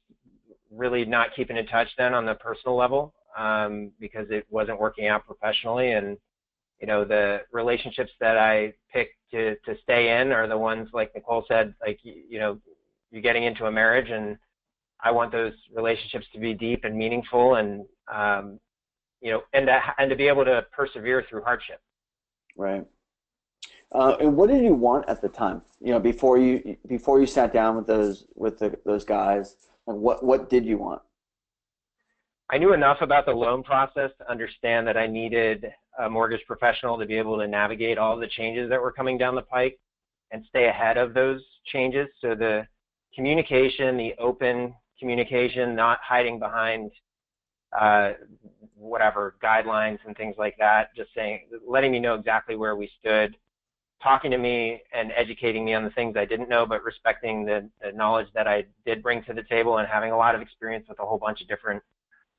really not keeping in touch then on the personal level, because it wasn't working out professionally. And the relationships that I picked to stay in are the ones, like Nicole said, like you're getting into a marriage, and I want those relationships to be deep and meaningful, and and to be able to persevere through hardship. Right. And what did you want at the time? Before you sat down with those guys, like what did you want? I knew enough about the loan process to understand that I needed a mortgage professional to be able to navigate all the changes that were coming down the pike and stay ahead of those changes. So the communication, the open communication, not hiding behind whatever guidelines and things like that, just letting me know exactly where we stood, talking to me and educating me on the things I didn't know, but respecting the knowledge that I did bring to the table, and having a lot of experience with a whole bunch of different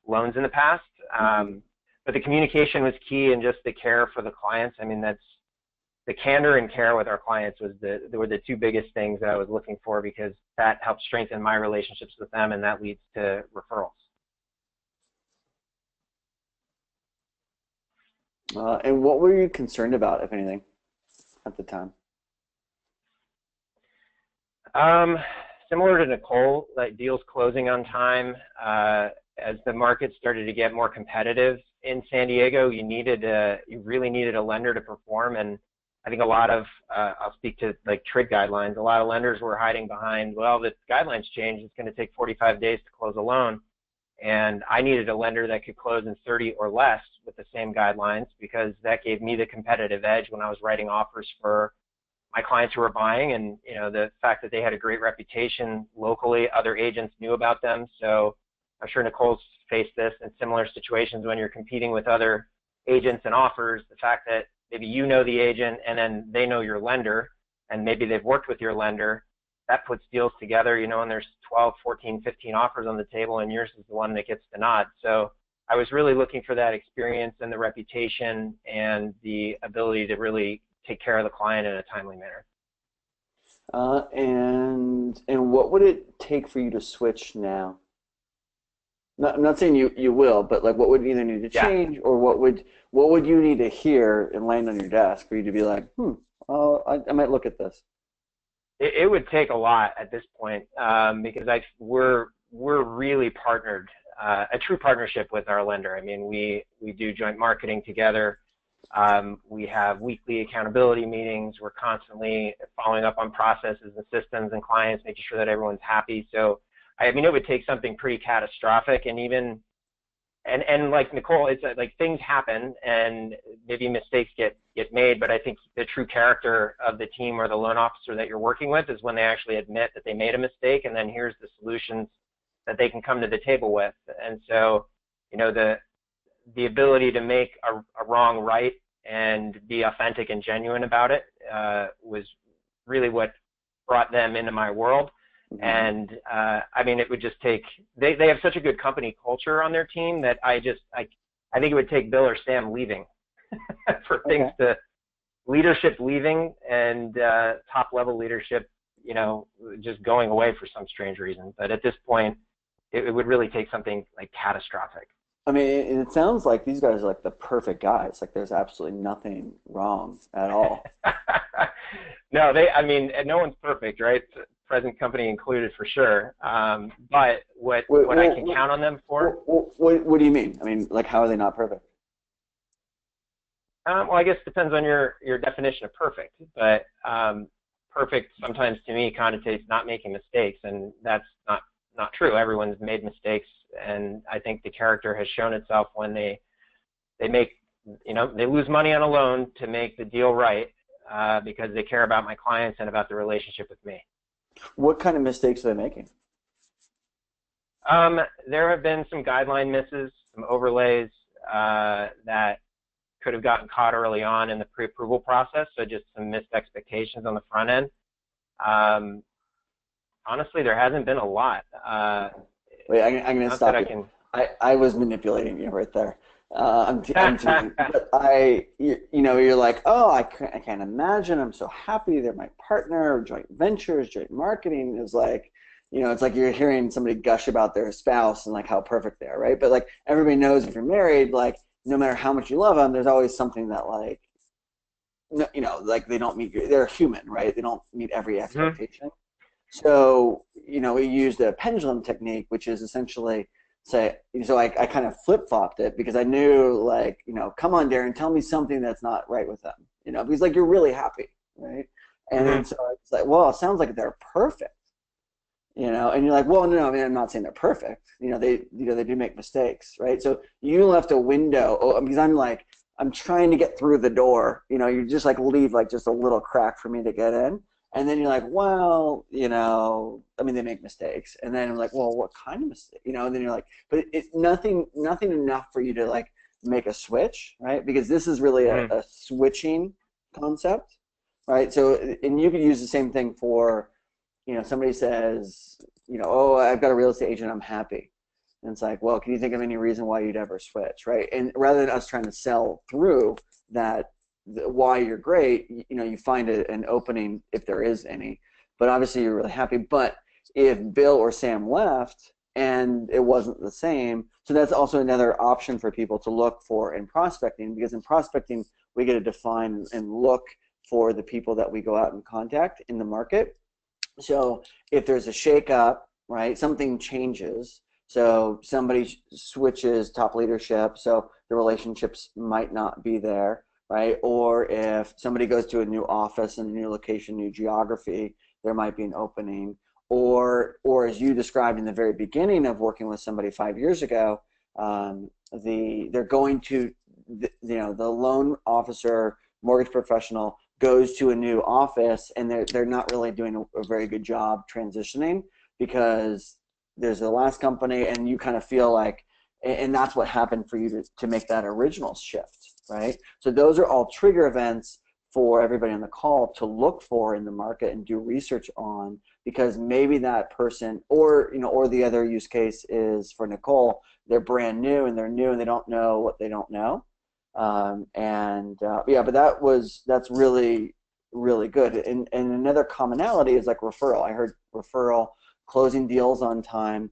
loans in the past. But the communication was key, and just the care for the clients. I mean, that's the candor and care with our clients were the two biggest things that I was looking for, because that helps strengthen my relationships with them, and that leads to referrals. And what were you concerned about, if anything, at the time? Similar to Nicole, like deals closing on time. As the market started to get more competitive in San Diego, you really needed a lender to perform. And I think a lot of, I'll speak to like TRIG guidelines, a lot of lenders were hiding behind, well, the guidelines changed, it's going to take 45 days to close a loan. and I needed a lender that could close in 30 or less with the same guidelines, because that gave me the competitive edge when I was writing offers for my clients who were buying. And the fact that they had a great reputation locally, other agents knew about them. So I'm sure Nicole's faced this in similar situations when you're competing with other agents and offers. The fact that maybe you know the agent and then they know your lender, and maybe they've worked with your lender, that puts deals together, and there's 12, 14, 15 offers on the table, and yours is the one that gets the nod. So I was really looking for that experience and the reputation and the ability to really take care of the client in a timely manner. And what would it take for you to switch now? I'm not saying you will, but like, what would either need to change, or what would you need to hear and land on your desk for you to be like, I might look at this? It would take a lot at this point, because we're really partnered, a true partnership with our lender. I mean, we do joint marketing together. We have weekly accountability meetings. We're constantly following up on processes and systems and clients, making sure that everyone's happy. So, I mean, it would take something pretty catastrophic, and like Nicole, it's like things happen and maybe mistakes get made, but I think the true character of the team or the loan officer that you're working with is when they actually admit that they made a mistake, and then here's the solutions that they can come to the table with. And so, the ability to make a wrong right and be authentic and genuine about it was really what brought them into my world. And I mean, it would just take, they have such a good company culture on their team that I think it would take Bill or Sam leaving for things to, leadership leaving and top level leadership, just going away for some strange reason. But at this point, it would really take something like catastrophic. I mean, it sounds like these guys are like the perfect guys. Like, there's absolutely nothing wrong at all. No, no one's perfect, right? Present company included, for sure. But what I can count on them for. What do you mean? I mean, like, how are they not perfect? Well, I guess it depends on your definition of perfect. But perfect sometimes to me connotates not making mistakes, and that's not true. Everyone's made mistakes, and I think the character has shown itself when they make, they lose money on a loan to make the deal right, because they care about my clients and about the relationship with me. What kind of mistakes are they making? There have been some guideline misses, some overlays that could have gotten caught early on in the pre-approval process, so just some missed expectations on the front end. Honestly, there hasn't been a lot. Wait, I'm going to stop you. I was manipulating you right there. I'm teasing, but you're like, oh, I can't imagine. I'm so happy they're my partner. Joint ventures, joint marketing is like, it's like you're hearing somebody gush about their spouse and like how perfect they are, right? But like, everybody knows if you're married, like, no matter how much you love them, there's always something that like, like they don't meet. They're human, right? They don't meet every expectation. So, we used a pendulum technique, which is essentially so I kind of flip-flopped it, because I knew, like, come on, Darren, tell me something that's not right with them, because like, you're really happy, right? And then so it's like, well, it sounds like they're perfect, and you're like, well, no, I mean, I'm not saying they're perfect. They do make mistakes, right? So you left a window, because I'm trying to get through the door, you just like leave like just a little crack for me to get in. And then you're like, well, I mean, they make mistakes. And then I'm like, well, what kind of mistake? And then you're like, but it's nothing enough for you to like make a switch, right? Because this is really a switching concept, right? So, and you could use the same thing for, somebody says, oh, I've got a real estate agent, I'm happy. And it's like, well, can you think of any reason why you'd ever switch, right? And rather than us trying to sell through that, why you're great, you find an opening if there is any, but obviously you're really happy. But if Bill or Sam left and it wasn't the same, so that's also another option for people to look for in prospecting, because in prospecting we get to define and look for the people that we go out and contact in the market. So if there's a shakeup, right, something changes, so somebody switches top leadership, so the relationships might not be there, right? Or if somebody goes to a new office in a new location, new geography, there might be an opening. or as you described in the very beginning of working with somebody 5 years ago, they're going to, the loan officer, mortgage professional goes to a new office, and they're not really doing a very good job transitioning because there's the last company, and you kind of feel like, and that's what happened for you to make that original shift, right? So those are all trigger events for everybody on the call to look for in the market and do research on, because maybe that person, or the other use case is for Nicole, they're brand new and they don't know what they don't know. Yeah, but that's really, really good. And another commonality is like referral. I heard referral, closing deals on time.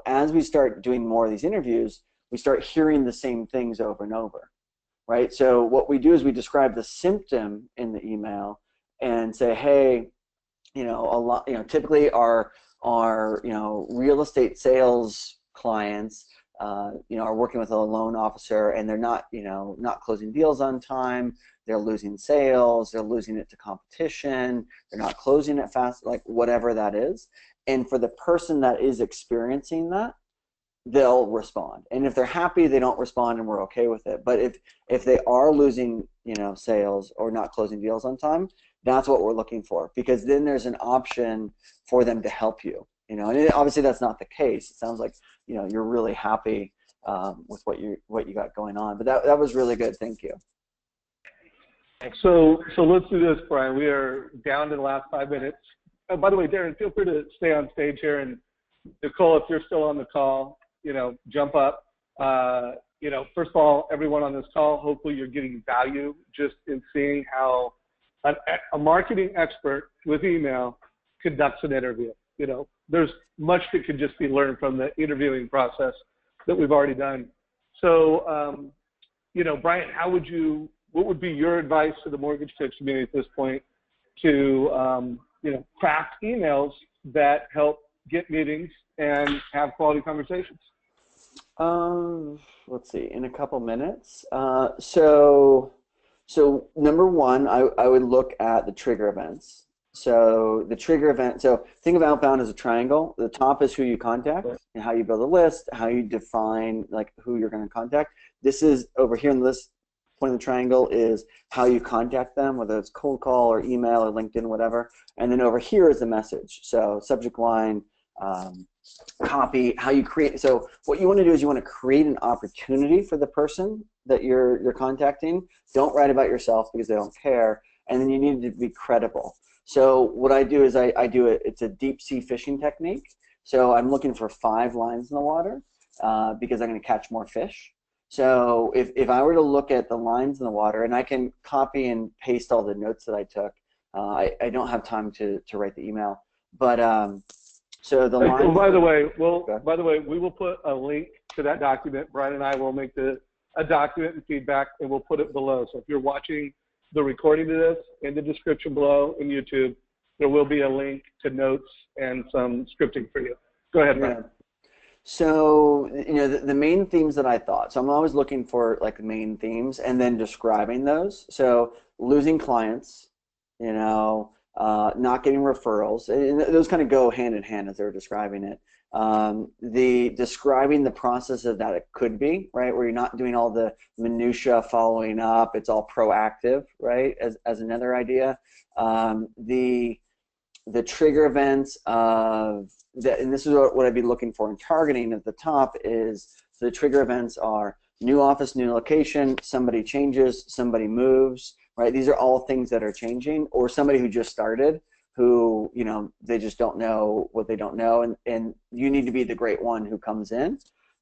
As we start doing more of these interviews, we start hearing the same things over and over, right? So what we do is we describe the symptom in the email and say, hey, typically our real estate sales clients, are working with a loan officer, and they're not closing deals on time. They're losing sales. They're losing it to competition. They're not closing it fast, like whatever that is. And for the person that is experiencing that, they'll respond. And if they're happy, they don't respond, and we're okay with it. But if they are losing, sales or not closing deals on time, that's what we're looking for, because then there's an option for them to help you. And obviously that's not the case. It sounds like you're really happy with what you got going on. But that was really good. Thank you. So let's do this, Bryan. We are down to the last 5 minutes. By the way, Darren, feel free to stay on stage here, and Nicole, if you're still on the call, jump up. First of all, everyone on this call, hopefully you're getting value just in seeing how a marketing expert with email conducts an interview. There's much that could just be learned from the interviewing process that we've already done. So, Bryan, what would be your advice to the mortgage coach community at this point to, craft emails that help get meetings and have quality conversations? Let's see, in a couple minutes. So number one, I would look at the trigger events. So the trigger event, so think of outbound as a triangle. The top is who you contact and how you build a list, how you define like who you're going to contact. This is over here in this point of the triangle is how you contact them, whether it's cold call or email or LinkedIn, whatever. And then over here is the message. So subject line, copy, how you create. So what you want to do is you want to create an opportunity for the person that you're contacting. Don't write about yourself because they don't care. And then you need to be credible. So what I do is I do it. It's a deep sea fishing technique. So I'm looking for 5 lines in the water because I'm going to catch more fish. So if I were to look at the lines in the water, and I can copy and paste all the notes that I took, I don't have time to write the email. But so the lines. By the way, we will put a link to that document. Bryan and I will make a document and feedback, and we'll put it below. So if you're watching the recording of this, in the description below in YouTube, there will be a link to notes and some scripting for you. Go ahead, Bryan. Yeah. So, the main themes that I thought. So I'm always looking for like the main themes and then describing those. So losing clients, not getting referrals, and those kind of go hand in hand as they were describing it. Describing the process of that it could be, right, where you're not doing all the minutia following up, it's all proactive, right, as another idea. The trigger events of that, and this is what I'd be looking for in targeting at the top is, so the trigger events are new office, new location, somebody changes, somebody moves, right? These are all things that are changing, or somebody who just started, who, they just don't know what they don't know, and you need to be the great one who comes in.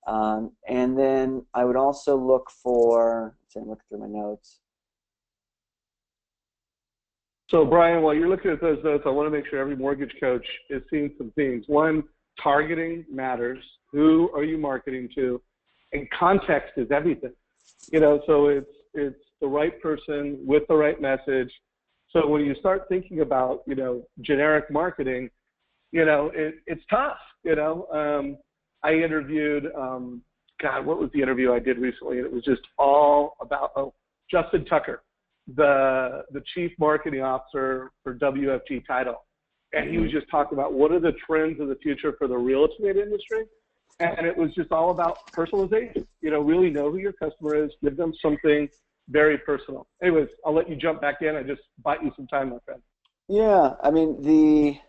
And then I would also look for, I'm looking through my notes. So Bryan, while you're looking at those notes, I want to make sure every mortgage coach is seeing some things. One, targeting matters. Who are you marketing to? And context is everything. So it's the right person with the right message. So when you start thinking about, generic marketing, it's tough. I interviewed, what was the interview I did recently? And it was just all about Justin Tucker, the chief marketing officer for WFG Title. and he was just talking about what are the trends of the future for the real estate industry. And it was just all about personalization. Really know who your customer is, give them something very personal. Anyways, I'll let you jump back in. I just bought you some time, my friend. Yeah, I mean, the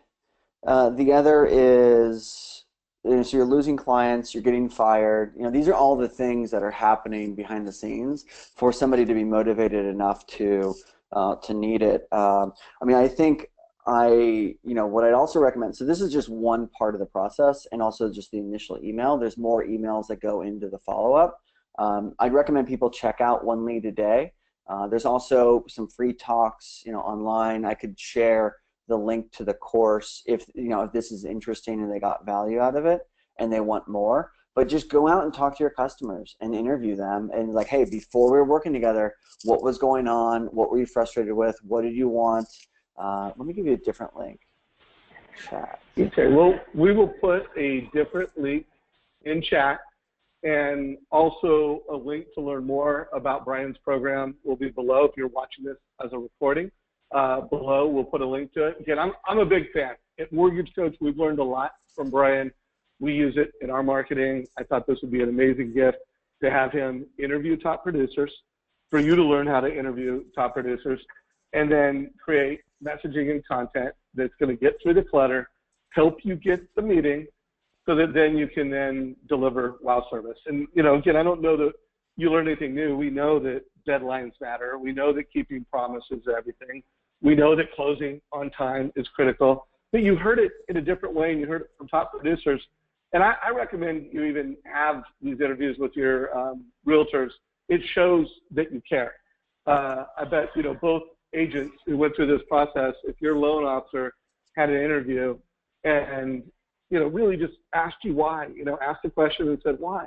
other is, so you're losing clients, you're getting fired. These are all the things that are happening behind the scenes for somebody to be motivated enough to need it. I mean, I think what I'd also recommend, so this is just one part of the process and also just the initial email. There's more emails that go into the follow-up. I'd recommend people check out One Lead a Day. There's also some free talks, online. I could share the link to the course if this is interesting and they got value out of it and they want more. But just go out and talk to your customers and interview them and like, hey, before we were working together, what was going on? What were you frustrated with? What did you want? Let me give you a different link. Chat. Okay, well, we will put a different link in chat, and also a link to learn more about Bryan's program will be below if you're watching this as a recording. Below, we'll put a link to it. Again, I'm a big fan. At Mortgage Coach, we've learned a lot from Bryan. We use it in our marketing. I thought this would be an amazing gift to have him interview top producers, for you to learn how to interview top producers, and then create messaging and content that's going to get through the clutter, help you get the meeting, so that then you can then deliver wow service. And, again, I don't know that you learned anything new. We know that deadlines matter. We know that keeping promises is everything. We know that closing on time is critical. But you heard it in a different way, and you heard it from top producers. And I recommend you even have these interviews with your realtors. It shows that you care. I bet, both agents who went through this process, if your loan officer had an interview and, really just asked you why, asked the question and said why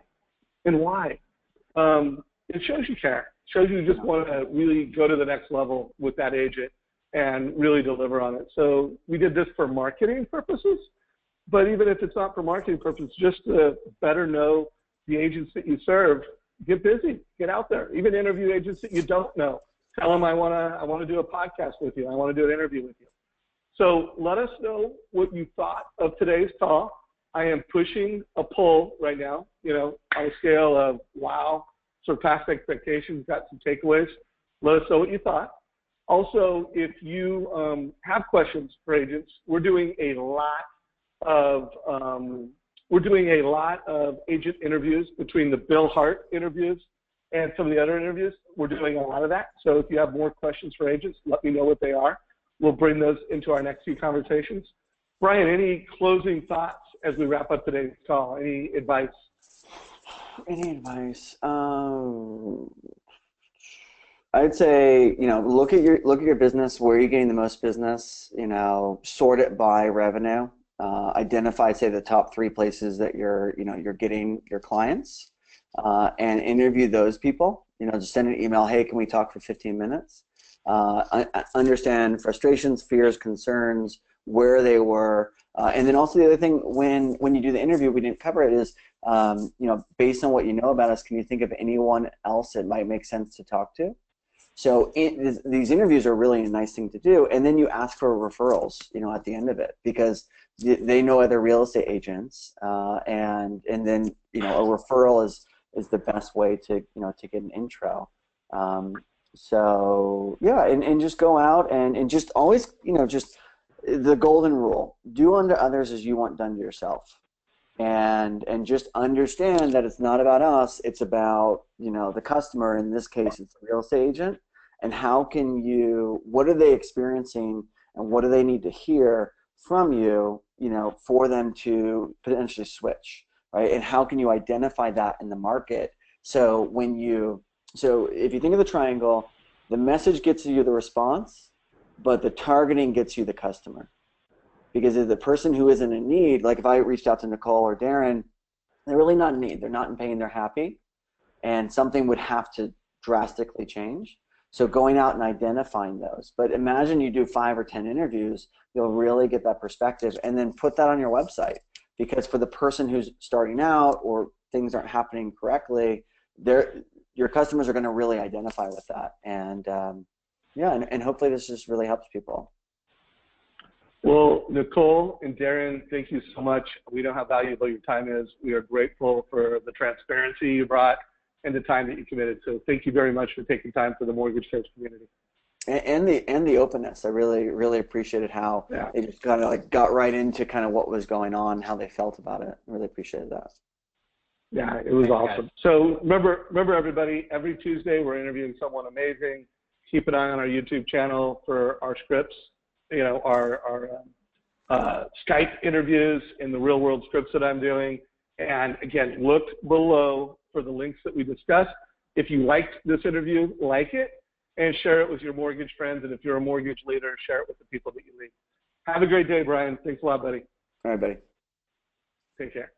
and why, it shows you care. It shows you just want to really go to the next level with that agent and really deliver on it. So we did this for marketing purposes, but even if it's not for marketing purposes, just to better know the agents that you serve, get busy, get out there, even interview agents that you don't know. Tell them I want to do a podcast with you. I want to do an interview with you. So let us know what you thought of today's call. I am pushing a poll right now, on a scale of wow, surpassed expectations, got some takeaways. Let us know what you thought. Also, if you have questions for agents, we're doing a lot of agent interviews between the Bill Hart interviews and some of the other interviews. We're doing a lot of that. So if you have more questions for agents, let me know what they are. We'll bring those into our next few conversations. Bryan, any closing thoughts as we wrap up today's call? Any advice? Any advice? I'd say, look at your business. Where are you getting the most business? Sort it by revenue. Identify, say, the top 3 places that you're getting your clients, and interview those people. Just send an email. Hey, can we talk for 15 minutes? Understand frustrations, fears, concerns, where they were, and then also the other thing, when you do the interview, we didn't cover it, is based on what you know about us, can you think of anyone else it might make sense to talk to? So these interviews are really a nice thing to do, and then you ask for referrals, at the end of it, because they know other real estate agents, and then a referral is the best way to to get an intro. So yeah, and just go out and just always just the golden rule: do unto others as you want done to yourself. And just understand that it's not about us, it's about the customer. In this case, it's the real estate agent, and what are they experiencing, and what do they need to hear from you, for them to potentially switch, right? And how can you identify that in the market? So if you think of the triangle, the message gets you the response, but the targeting gets you the customer. Because if the person who isn't in need, like if I reached out to Nicole or Darren, they're really not in need. They're not in pain. They're happy. And something would have to drastically change. So going out and identifying those. But imagine you do 5 or 10 interviews, you'll really get that perspective, and then put that on your website. Because for the person who's starting out or things aren't happening correctly, your customers are going to really identify with that. And yeah, and hopefully this just really helps people. Well, Nicole and Darren, thank you so much. We know how valuable your time is. We are grateful for the transparency you brought and the time that you committed. So thank you very much for taking time for the mortgage coach community. And the openness. I really appreciated how they just kind of like got right into kind of what was going on, how they felt about it. I really appreciated that. Yeah, it was awesome. So remember everybody, every Tuesday we're interviewing someone amazing. Keep an eye on our YouTube channel for our scripts, our Skype interviews and the real world scripts that I'm doing. And again, look below for the links that we discussed. If you liked this interview, like it and share it with your mortgage friends. And if you're a mortgage leader, share it with the people that you lead. Have a great day, Bryan. Thanks a lot, buddy. All right, buddy. Take care.